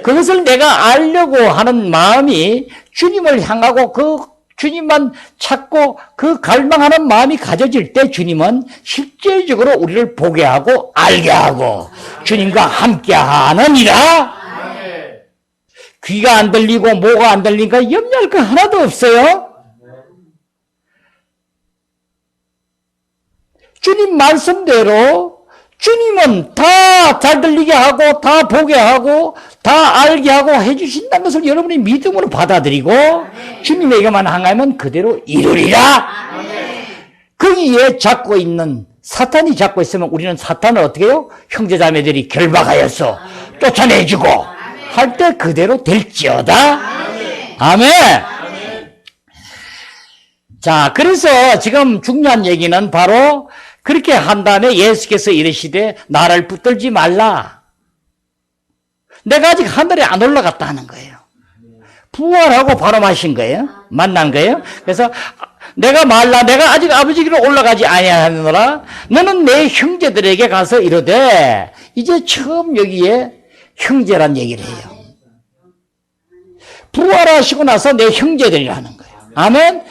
그것을 내가 알려고 하는 마음이 주님을 향하고 그 주님만 찾고 그 갈망하는 마음이 가져질 때 주님은 실질적으로 우리를 보게 하고 알게 하고 주님과 함께 하느니라. 귀가 안 들리고 뭐가 안 들리니까 염려할 거 하나도 없어요. 주님 말씀대로 주님은 다 잘 들리게 하고 다 보게 하고 다 알게 하고 해주신다는 것을 여러분이 믿음으로 받아들이고 주님에게만 향하면 그대로 이루리라. 거기에 잡고 있는 사탄이 잡고 있으면 우리는 사탄을 어떻게 해요? 형제자매들이 결박하여서 쫓아내주고 할 때 그대로 될지어다. 아멘. 자, 그래서 지금 중요한 얘기는 바로 그렇게 한 다음에 예수께서 이르시되 나를 붙들지 말라. 내가 아직 하늘에 안 올라갔다 하는 거예요. 부활하고 바로 마신 거예요. 만난 거예요. 그래서 내가 말라 내가 아직 아버지 길로 올라가지 아니하노라. 너는 내 형제들에게 가서 이르되 이제 처음 여기에 형제란 얘기를 해요. 부활하시고 나서 내 형제들이라는 거예요. 아멘?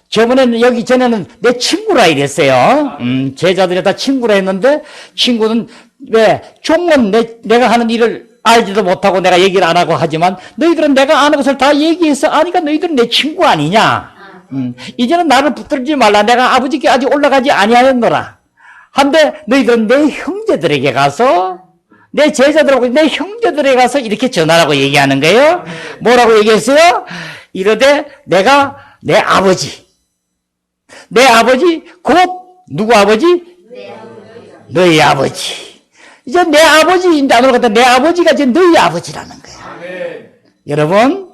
저번에는 여기 전에는 내 친구라 이랬어요. 제자들이 다 친구라 했는데 친구는 왜 종은 내가 하는 일을 알지도 못하고 내가 얘기를 안 하고 하지만 너희들은 내가 아는 것을 다 얘기해서 아니까 너희들은 내 친구 아니냐. 이제는 나를 붙들지 말라. 내가 아버지께 아직 올라가지 아니하였노라. 한데 너희들은 내 형제들에게 가서 내 제자들하고 내 형제들에게 가서 이렇게 전하라고 얘기하는 거예요. 뭐라고 얘기했어요? 이러되 내가 내 아버지 곧 누구 아버지? 너희 아버지. 이제 내 아버지인데 아무나 같다. 내 아버지가 이제 너희 아버지라는 거예요. 아멘. 여러분,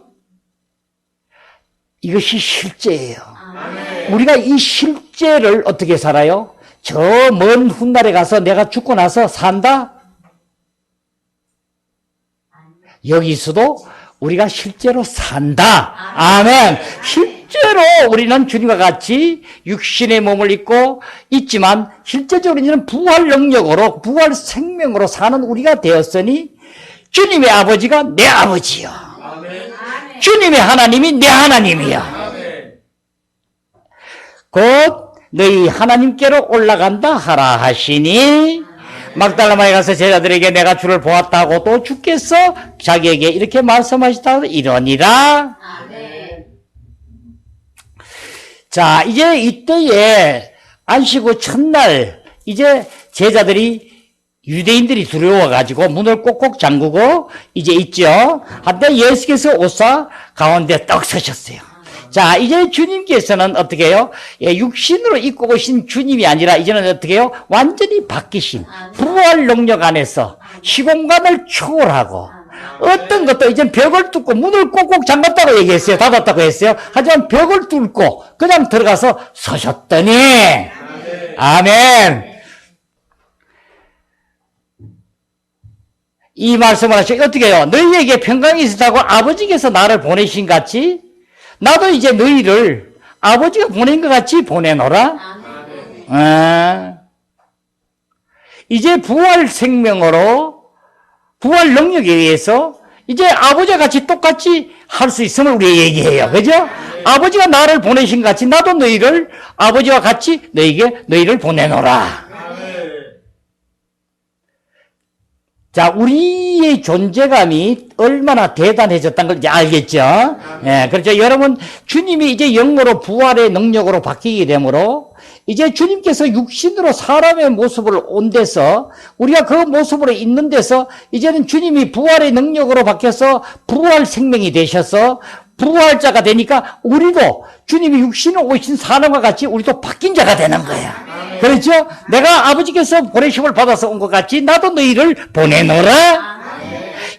이것이 실제예요. 아멘. 우리가 이 실제를 어떻게 살아요? 저 먼 훗날에 가서 내가 죽고 나서 산다? 여기서도 우리가 실제로 산다. 아멘. 실제로 우리는 주님과 같이 육신의 몸을 입고 있지만 실제적으로 이제는 부활 능력으로 부활 생명으로 사는 우리가 되었으니 주님의 아버지가 내 아버지요. 아멘. 주님의 하나님이 내 하나님이요. 아멘. 곧 너희 하나님께로 올라간다 하라 하시니 막달라마에 가서 제자들에게 내가 주를 보았다고 또 주께서 자기에게 이렇게 말씀하시다 이러니라. 아멘. 자, 이제 이때에 안식 후 첫날 이제 제자들이 유대인들이 두려워가지고 문을 꼭꼭 잠그고 이제 있죠. 한때 예수께서 오사 가운데 떡 서셨어요. 자, 이제 주님께서는 어떻게 해요? 예, 육신으로 입고 오신 주님이 아니라 이제는 어떻게 해요? 완전히 바뀌신 부활 능력 안에서 시공간을 초월하고 어떤 것도 이제 벽을 뚫고 문을 꼭꼭 잠갔다고 얘기했어요. 닫았다고 했어요. 하지만 벽을 뚫고 그냥 들어가서 서셨더니 아멘. 이 말씀을 하시고 어떻게 해요? 너희에게 평강이 있었다고 아버지께서 나를 보내신 같이 나도 이제 너희를 아버지가 보낸 것 같이 보내노라. 이제 부활 생명으로 부활 능력에 의해서 이제 아버지와 같이 똑같이 할 수 있음을 우리가 얘기해요. 그죠? 아버지가 나를 보내신 것 같이 나도 너희를 아버지와 같이 너희를 보내노라. 자, 우리의 존재감이 얼마나 대단해졌다는 걸 이제 알겠죠? 예, 그렇죠. 여러분, 주님이 이제 영으로 부활의 능력으로 바뀌게 되므로 이제 주님께서 육신으로 사람의 모습을 온 데서 우리가 그 모습으로 있는 데서 이제는 주님이 부활의 능력으로 바뀌어서 부활 생명이 되셔서 부활자가 되니까 우리도 주님이 육신으로 오신 사람과 같이 우리도 바뀐 자가 되는 거야. 그렇죠? 내가 아버지께서 보내심을 받아서 온 것 같이 나도 너희를 보내노라.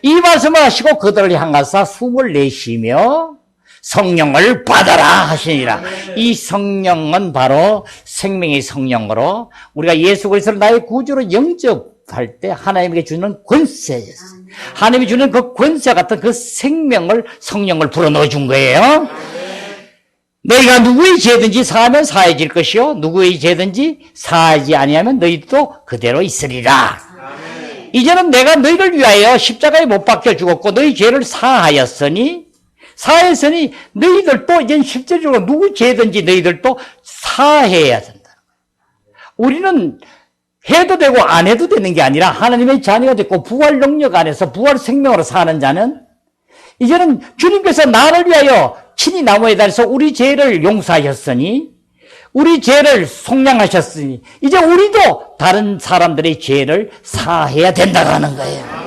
이 말씀을 하시고 그들을 향하사 숨을 내쉬며 성령을 받아라 하시니라. 이 성령은 바로 생명의 성령으로 우리가 예수 그리스도를 나의 구주로 영접할 때 하나님에게 주는 권세였어요. 하나님이 주는 그 권세 같은 그 생명을 성령을 불어넣어 준 거예요. 너희가 누구의 죄든지 사하면 사해질 것이요 누구의 죄든지 사하지 아니하면 너희도 그대로 있으리라. 이제는 내가 너희를 위하여 십자가에 못 박혀 죽었고 너희 죄를 사하였으니 너희들도 이제 실제적으로 누구 죄든지 너희들도 사해야 된다. 우리는 해도 되고 안 해도 되는 게 아니라 하나님의 자녀가 됐고 부활 능력 안에서 부활 생명으로 사는 자는 이제는 주님께서 나를 위하여 친히 나무에 달려서 우리 죄를 용서하셨으니 우리 죄를 속량하셨으니 이제 우리도 다른 사람들의 죄를 사해야 된다는 거예요.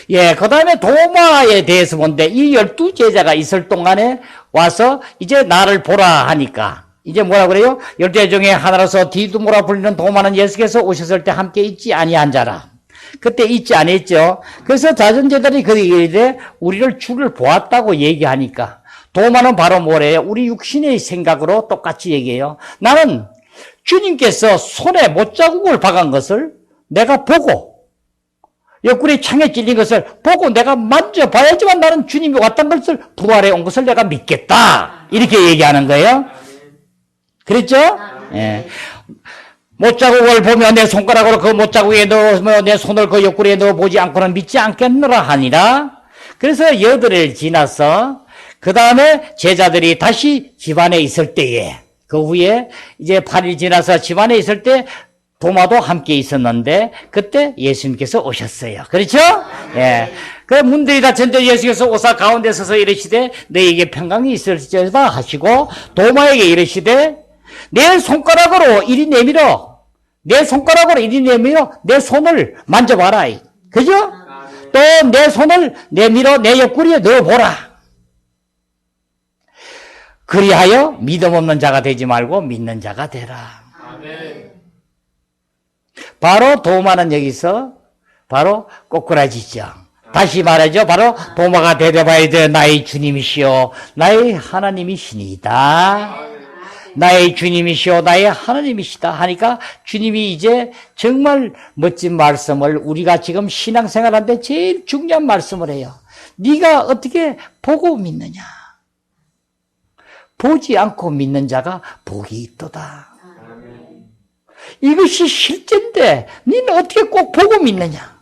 예, 그 다음에 도마에 대해서 본데 이 12제자가 있을 동안에 와서 이제 나를 보라 하니까 이제 뭐라 그래요? 12제자 중에 하나로서 디두모라 불리는 도마는 예수께서 오셨을 때 함께 있지 아니한 자라. 그때 있지 않았죠. 그래서 자전제자들이 그 얘기를 우리를 주를 보았다고 얘기하니까 도마는 바로 뭐래요? 우리 육신의 생각으로 똑같이 얘기해요. 나는 주님께서 손에 못자국을 박은 것을 내가 보고 옆구리 창에 찔린 것을 보고 내가 만져봐야지만 나는 주님이 왔다는 것을 부활해 온 것을 내가 믿겠다. 이렇게 얘기하는 거예요. 그랬죠? 예. 못자국을 보며 내 손가락으로 그 못자국에 넣으며 내 손을 그 옆구리에 넣어보지 않고는 믿지 않겠노라 하니라. 그래서 8일 지나서 그 다음에 제자들이 다시 집안에 있을 때에, 그 후에 이제 8일 지나서 집안에 있을 때 도마도 함께 있었는데 그때 예수님께서 오셨어요. 그렇죠? 예. 그 문들이 닫혔는데 예수께서 오사 가운데 서서 이르시되 너에게 평강이 있을지어다 하시고 도마에게 이르시되 내 손가락으로 이리 내밀어, 내 손가락으로 이리 내밀어 내 손을 만져봐라. 그죠? 또 내 손을 내밀어 내 옆구리에 넣어보라. 그리하여 믿음 없는 자가 되지 말고 믿는 자가 되라. 아멘. 바로 도마는 여기서 바로 꼬꾸라지죠. 다시 말하죠. 바로 도마가 대답하여 되 나의 주님이시오 나의 하나님이시니이다. 나의 주님이시오 나의 하나님이시다 하니까 주님이 이제 정말 멋진 말씀을, 우리가 지금 신앙생활하는데 제일 중요한 말씀을 해요. 네가 어떻게 보고 믿느냐. 보지 않고 믿는 자가 복이 있도다. 이것이 실제인데 너는 어떻게 꼭 보고 믿느냐.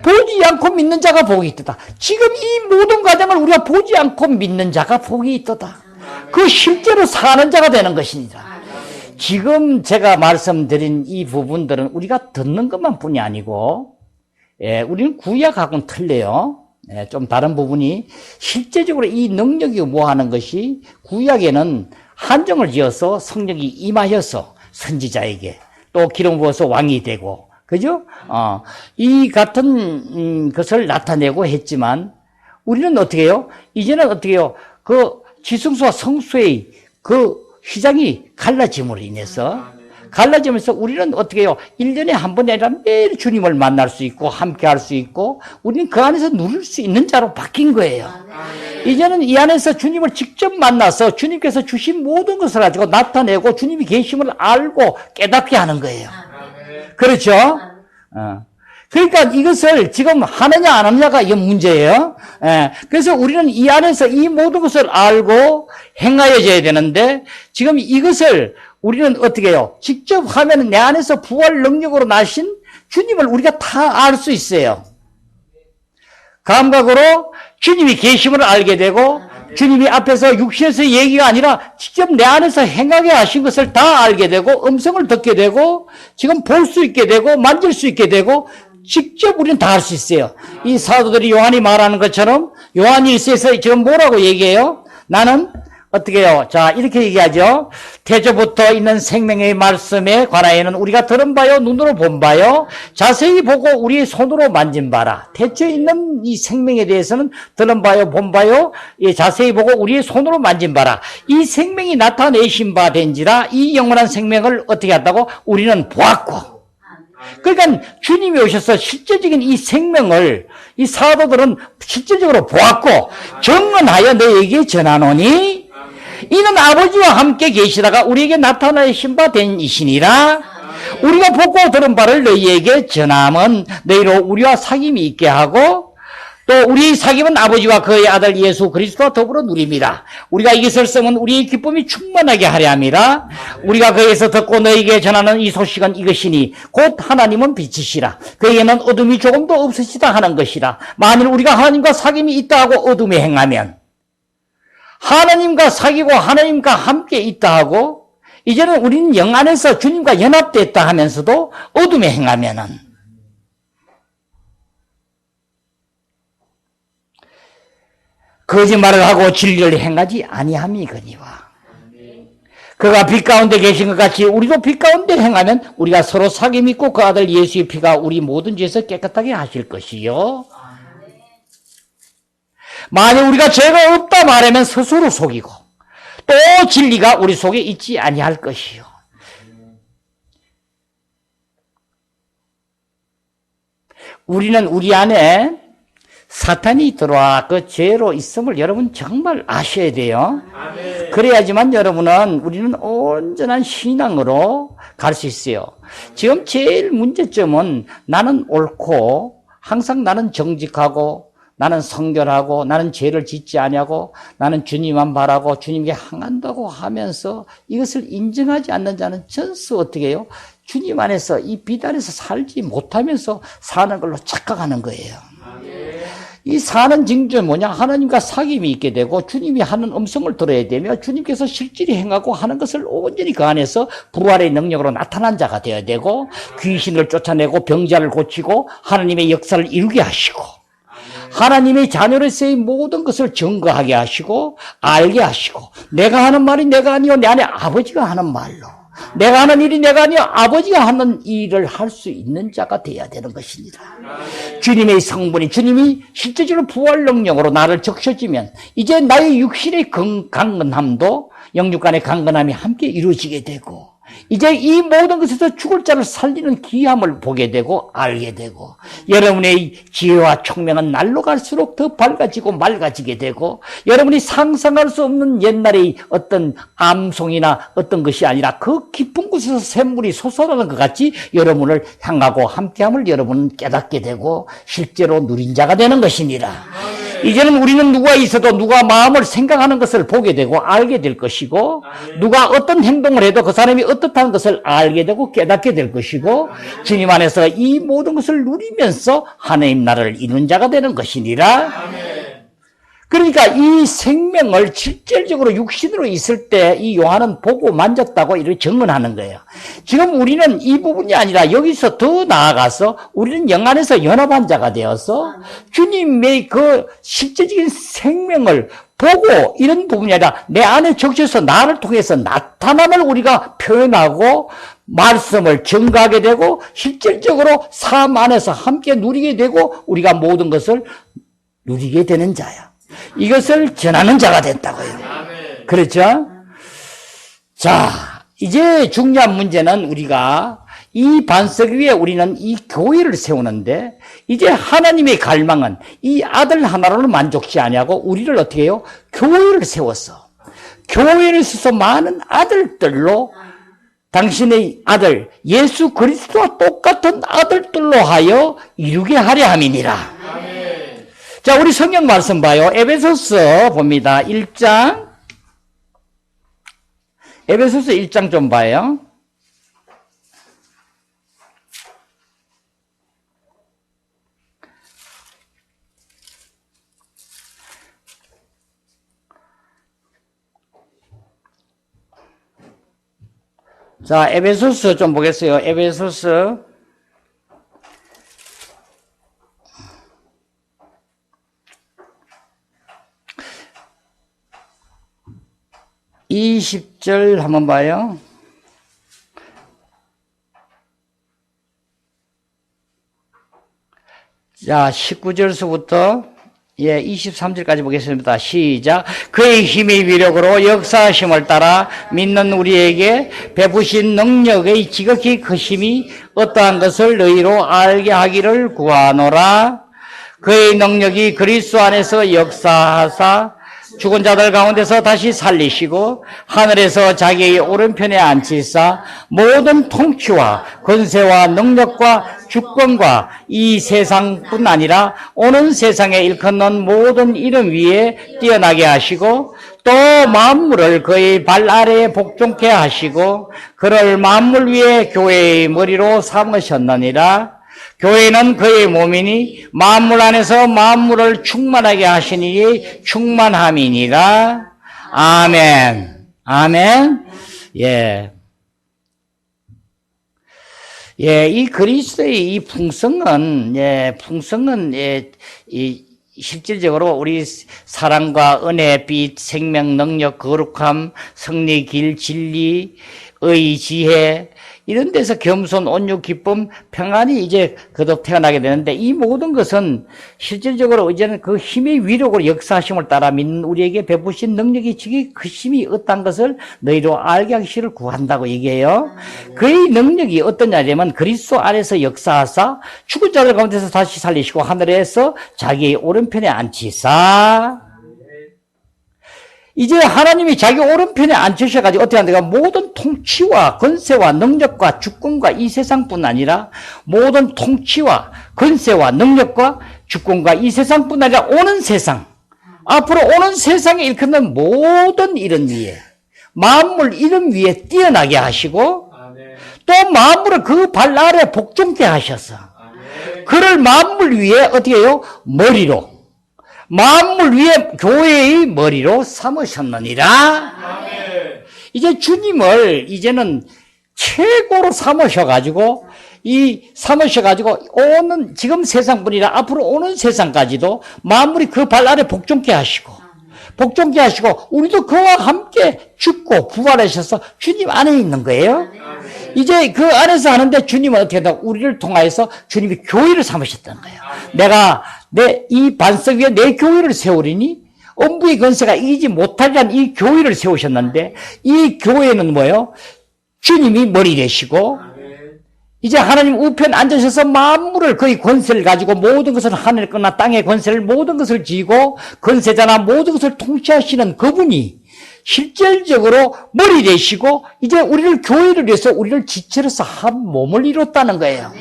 보지 않고 믿는 자가 복이 있도다. 지금 이 모든 과정을 우리가 보지 않고 믿는 자가 복이 있도다. 그 실제로 사는 자가 되는 것입니다. 지금 제가 말씀드린 이 부분들은 우리가 듣는 것만 뿐이 아니고, 우리는 구약하고는 틀려요. 좀 다른 부분이 실제적으로 이 능력이 뭐하는 것이 구약에는 한정을 지어서 성령이 임하여서 선지자에게 또 기름 부어서 왕이 되고, 그죠? 이 같은 것을 나타내고 했지만 우리는 어떻게 해요? 이제는 어떻게 해요? 그 지성소와 성소의 그 휘장이 갈라짐으로 인해서 갈라지면서 우리는 어떻게 해요? 1년에 한 번이 아니라 매일 주님을 만날 수 있고 함께 할 수 있고 우리는 그 안에서 누릴 수 있는 자로 바뀐 거예요. 이제는 이 안에서 주님을 직접 만나서 주님께서 주신 모든 것을 가지고 나타내고 주님이 계심을 알고 깨닫게 하는 거예요. 그렇죠? 그러니까 이것을 지금 하느냐 안 하느냐가 이 문제예요. 그래서 우리는 이 안에서 이 모든 것을 알고 행하여져야 되는데 지금 이것을 우리는 어떻게 해요? 직접 하면 내 안에서 부활 능력으로 나신 주님을 우리가 다 알 수 있어요. 감각으로 주님이 계심을 알게 되고 주님이 앞에서 육신에서 얘기가 아니라 직접 내 안에서 행하게 하신 것을 다 알게 되고 음성을 듣게 되고 지금 볼 수 있게 되고 만질 수 있게 되고 직접 우리는 다 할 수 있어요. 이 사도들이 요한이 말하는 것처럼 요한 1서에서 지금 뭐라고 얘기해요? 나는 어떻게 해요? 자, 이렇게 얘기하죠. 태초부터 있는 생명의 말씀에 관하여는 우리가 들은 바요, 눈으로 본 바요, 자세히 보고 우리의 손으로 만진 바라. 태초에 있는 이 생명에 대해서는 들은 바요, 본 바요, 자세히 보고 우리의 손으로 만진 바라. 이 생명이 나타내신 바 된지라 이 영원한 생명을 어떻게 한다고? 우리는 보았고. 그러니까 주님이 오셔서 실제적인 이 생명을 이 사도들은 실제적으로 보았고 증언하여 너에게 전하노니 이는 아버지와 함께 계시다가 우리에게 나타나신 바 된 이시니라. 우리가 보고 들은 바를 너희에게 전함은 너희로 우리와 사귐이 있게 하고 또 우리의 사귐은 아버지와 그의 아들 예수 그리스도와 더불어 누립니다. 우리가 이것을 쓰면 우리의 기쁨이 충만하게 하려 함이라. 우리가 그에서 듣고 너희에게 전하는 이 소식은 이것이니 곧 하나님은 빛이시라. 그에게는 어둠이 조금도 없으시다 하는 것이라. 만일 우리가 하나님과 사귐이 있다 하고 어둠에 행하면 하나님과 사귀고 하나님과 함께 있다 하고 이제는 우리는 영 안에서 주님과 연합됐다 하면서도 어둠에 행하면은 거짓말을 하고 진리를 행하지 아니함이거니와 그가 빛 가운데 계신 것 같이 우리도 빛 가운데 행하면 우리가 서로 사귐 있고 그 아들 예수의 피가 우리 모든 죄에서 깨끗하게 하실 것이요. 만약 우리가 죄가 없다 말하면 스스로 속이고 또 진리가 우리 속에 있지 아니할 것이요. 우리는 우리 안에 사탄이 들어와 그 죄로 있음을 여러분 정말 아셔야 돼요. 그래야지만 우리는 온전한 신앙으로 갈 수 있어요. 지금 제일 문제점은 나는 옳고 항상 나는 정직하고 나는 성결하고 나는 죄를 짓지 아니하고 나는 주님만 바라고 주님께 향한다고 하면서 이것을 인정하지 않는 자는 전수 어떻게 해요? 주님 안에서 이 빛 안에서 살지 못하면서 사는 걸로 착각하는 거예요. 이 사는 징조는 뭐냐? 하나님과 사귐이 있게 되고 주님이 하는 음성을 들어야 되며 주님께서 실질이 행하고 하는 것을 온전히 그 안에서 부활의 능력으로 나타난 자가 되어야 되고 귀신을 쫓아내고 병자를 고치고 하나님의 역사를 이루게 하시고 하나님의 자녀로서의 모든 것을 증거하게 하시고 알게 하시고 내가 하는 말이 내가 아니요 내 안에 아버지가 하는 말로 내가 하는 일이 내가 아니요 아버지가 하는 일을 할 수 있는 자가 되어야 되는 것입니다. 주님의 성분이 주님이 실제적으로 부활 능력으로 나를 적셔지면 이제 나의 육신의 강건함도 영육간의 강건함이 함께 이루어지게 되고 이제 이 모든 것에서 죽을 자를 살리는 귀함을 보게 되고 알게 되고 여러분의 지혜와 총명은 날로 갈수록 더 밝아지고 맑아지게 되고 여러분이 상상할 수 없는 옛날의 어떤 암송이나 어떤 것이 아니라 그 깊은 곳에서 샘물이 솟아나는 것 같이 여러분을 향하고 함께함을 여러분은 깨닫게 되고 실제로 누린 자가 되는 것이니라. 이제는 우리는 누가 있어도 누가 마음을 생각하는 것을 보게 되고 알게 될 것이고 누가 어떤 행동을 해도 그 사람이 어떻다는 것을 알게 되고 깨닫게 될 것이고 주님 안에서 이 모든 것을 누리면서 하나님 나라를 이룬 자가 되는 것이니라. 그러니까 이 생명을 실질적으로 육신으로 있을 때 이 요한은 보고 만졌다고 이렇게 증언하는 거예요. 지금 우리는 이 부분이 아니라 여기서 더 나아가서 우리는 영 안에서 연합한 자가 되어서 주님의 그 실제적인 생명을 보고 이런 부분이 아니라 내 안에 적셔서 나를 통해서 나타남을 우리가 표현하고 말씀을 증거하게 되고 실질적으로 삶 안에서 함께 누리게 되고 우리가 모든 것을 누리게 되는 자야. 이것을 전하는 자가 됐다고요. 그렇죠? 자, 이제 중요한 문제는 우리가 이 반석 위에 우리는 이 교회를 세우는데 이제 하나님의 갈망은 이 아들 하나로는 만족치 아니하고 우리를 어떻게 해요? 교회를 세웠어. 교회를 세워서 많은 아들들로 당신의 아들 예수 그리스도와 똑같은 아들들로 하여 이루게 하려 함이니라. 자, 우리 성경 말씀 봐요. 에베소서 봅니다. 1장. 에베소서 1장 좀 봐요. 자, 에베소서 좀 보겠어요. 에베소서 20절 한번 봐요. 자, 19절서부터 23절까지 보겠습니다. 시작. 그의 힘의 위력으로 역사하심을 따라 믿는 우리에게 베푸신 능력의 지극히 크심이 어떠한 것을 너희로 알게 하기를 구하노라. 그의 능력이 그리스도 안에서 역사하사 죽은 자들 가운데서 다시 살리시고 하늘에서 자기의 오른편에 앉히사 모든 통치와 권세와 능력과 주권과 이 세상뿐 아니라 오는 세상에 일컫는 모든 이름 위에 뛰어나게 하시고 또 만물을 그의 발 아래에 복종케 하시고 그를 만물 위에 교회의 머리로 삼으셨느니라. 교회는 그의 몸이니 만물 안에서 만물을 충만하게 하시니 충만함이니라. 아멘. 아멘. 예. 예, 이 그리스도의 이 풍성은, 이 실질적으로 우리 사랑과 은혜, 빛, 생명, 능력, 거룩함, 승리, 길, 진리, 의, 지혜, 이런 데서 겸손, 온유, 기쁨, 평안이 이제 거듭 태어나게 되는데 이 모든 것은 실질적으로 이제는 그 힘의 위력으로 역사하심을 따라 믿는 우리에게 베푸신 능력이 지극히 크심이 어떤 것을 너희로 알게 하시기를 구한다고 얘기해요. 그의 능력이 어떠냐면 그리스도 안에서 역사하사 죽은 자들 가운데서 다시 살리시고 하늘에서 자기의 오른편에 앉히사. 이제 하나님이 자기 오른편에 앉으셔가지고 어떻게 한다가 모든 통치와 권세와 능력과 주권과 이 세상뿐 아니라 모든 통치와 권세와 능력과 주권과 이 세상뿐 아니라 오는 세상, 앞으로 오는 세상에 일컫는 모든 이름 위에, 만물 이름 위에 뛰어나게 하시고 또 만물을 그 발 아래 복종케 하셔서 그를 만물 위에 어떻게 해요? 머리로 만물 위에 교회의 머리로 삼으셨느니라. 이제 주님을 이제는 최고로 삼으셔가지고 오는 지금 세상뿐이라 앞으로 오는 세상까지도 만물이 그 발 아래 복종케 하시고 우리도 그와 함께 죽고 부활하셔서 주님 안에 있는 거예요. 이제 그 안에서 하는데 주님은 어떻게 한다? 우리를 통하여서 주님이 교회를 삼으셨다는 거예요. 내가 이 반석 위에 내 교회를 세우리니 엄부의 권세가 이기지 못하리란 이 교회를 세우셨는데 이 교회는 뭐예요? 주님이 머리 되시고 이제 하나님 우편 앉으셔서 만물을 거의 권세를 가지고 모든 것을 하늘 거나 땅의 권세를 모든 것을 쥐고 권세자나 모든 것을 통치하시는 그분이 실질적으로 머리 되시고 이제 우리를 교회를 위해서 우리를 지체로서 한 몸을 이뤘다는 거예요.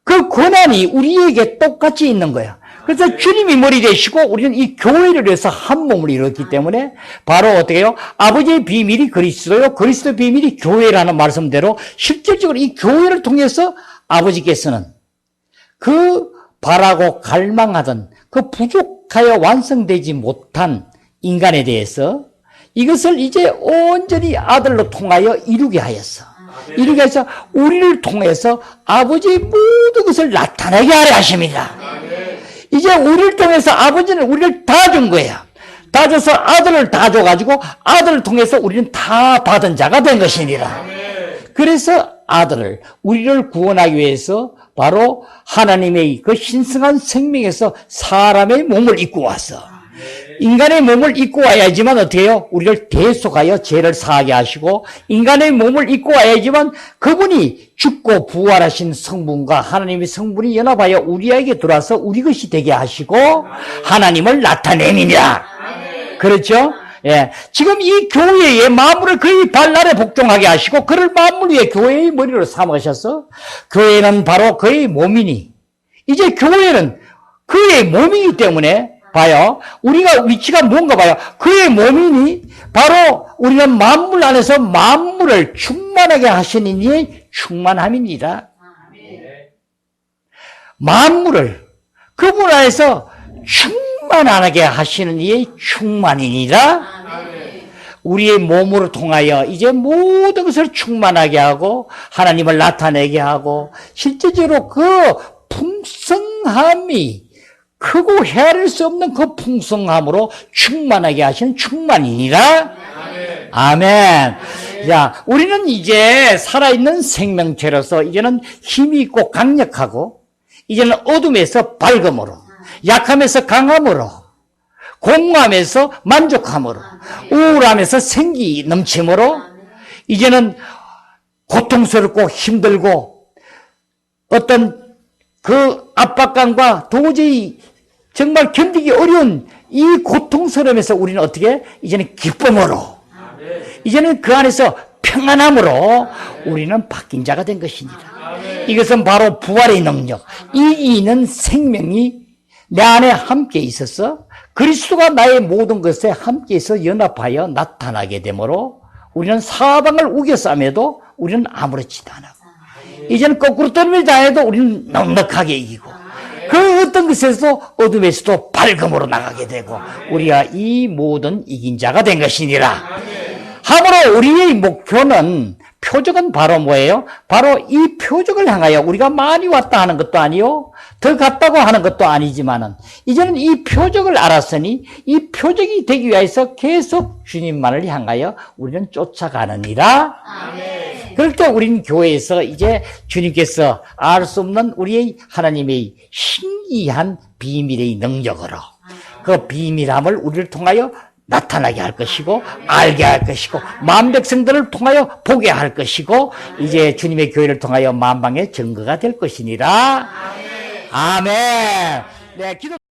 그 권한이 우리에게 똑같이 있는 거예요. 그래서 주님이 머리 되시고 우리는 이 교회를 위해서 한 몸을 이뤘기 때문에 바로 어떻게 해요? 아버지의 비밀이 그리스도요, 그리스도의 비밀이 교회라는 말씀대로 실질적으로 이 교회를 통해서 아버지께서는 그 바라고 갈망하던 그 부족하여 완성되지 못한 인간에 대해서 이것을 이제 온전히 아들로 통하여 이루게 하였어. 이루게 해서 우리를 통해서 아버지의 모든 것을 나타내게 하려 하십니다. 이제 우리를 통해서 아버지는 우리를 다 준 거야. 다 줘서 아들을 다 줘가지고 아들을 통해서 우리는 다 받은 자가 된 것이니라. 그래서 아들을 우리를 구원하기 위해서 바로 하나님의 그 신성한 생명에서 사람의 몸을 입고 와서 인간의 몸을 입고 와야지만 어떻게 해요? 우리를 대속하여 죄를 사하게 하시고 인간의 몸을 입고 와야지만 그분이 죽고 부활하신 성분과 하나님의 성분이 연합하여 우리에게 들어와서 우리 것이 되게 하시고 하나님을 나타내미니라. 그렇죠? 예. 지금 이 교회의 만물을 그의 발 아래 복종하게 하시고 그를 만물 위에 교회의 머리로 삼으셔서 교회는 바로 그의 몸이니 이제 교회는 그의 몸이기 때문에 봐요. 우리가 위치가 뭔가 봐요. 그의 몸이니 바로 우리는 만물 안에서 만물을 충만하게 하시는 이의 충만함입니다. 만물을 그분 안에서 충만하게 하시는 이의 충만이니라. 우리의 몸으로 통하여 이제 모든 것을 충만하게 하고 하나님을 나타내게 하고 실제적으로 그 풍성함이 크고 헤아릴 수 없는 그 풍성함으로 충만하게 하시는 충만이니라. 아멘. 자, 우리는 이제 살아있는 생명체로서 이제는 힘이 있고 강력하고 이제는 어둠에서 밝음으로 약함에서 강함으로 공허함에서 만족함으로 우울함에서 생기 넘침으로 이제는 고통스럽고 힘들고 어떤 그 압박감과 도저히 정말 견디기 어려운 이 고통스러움에서 우리는 어떻게 이제는 기쁨으로 이제는 그 안에서 평안함으로 우리는 바뀐 자가 된 것입니다. 이것은 바로 부활의 능력, 이기는 생명이 내 안에 함께 있어서 그리스도가 나의 모든 것에 함께해서 연합하여 나타나게 되므로 우리는 사방을 우겨싸매도 우리는 아무렇지도 않아. 이제는 거꾸로 떨어져 다해도 우리는 넉넉하게 이기고 그 어떤 것에서도 어둠에서도 밝음으로 나가게 되고 우리가 이 모든 이긴 자가 된 것이니라. 함으로 우리의 목표는 표적은 바로 뭐예요? 바로 이 표적을 향하여 우리가 많이 왔다 하는 것도 아니요 더 갔다고 하는 것도 아니지만은 이제는 이 표적을 알았으니 이 표적이 되기 위해서 계속 주님만을 향하여 우리는 쫓아가느니라. 아멘. 그럴 때 우리는 교회에서 이제 주님께서 알 수 없는 우리의 하나님의 신기한 비밀의 능력으로 그 비밀함을 우리를 통하여 나타나게 할 것이고 알게 할 것이고 만 백성들을 통하여 보게 할 것이고 이제 주님의 교회를 통하여 만방의 증거가 될 것이니라. 아멘. 네, 기도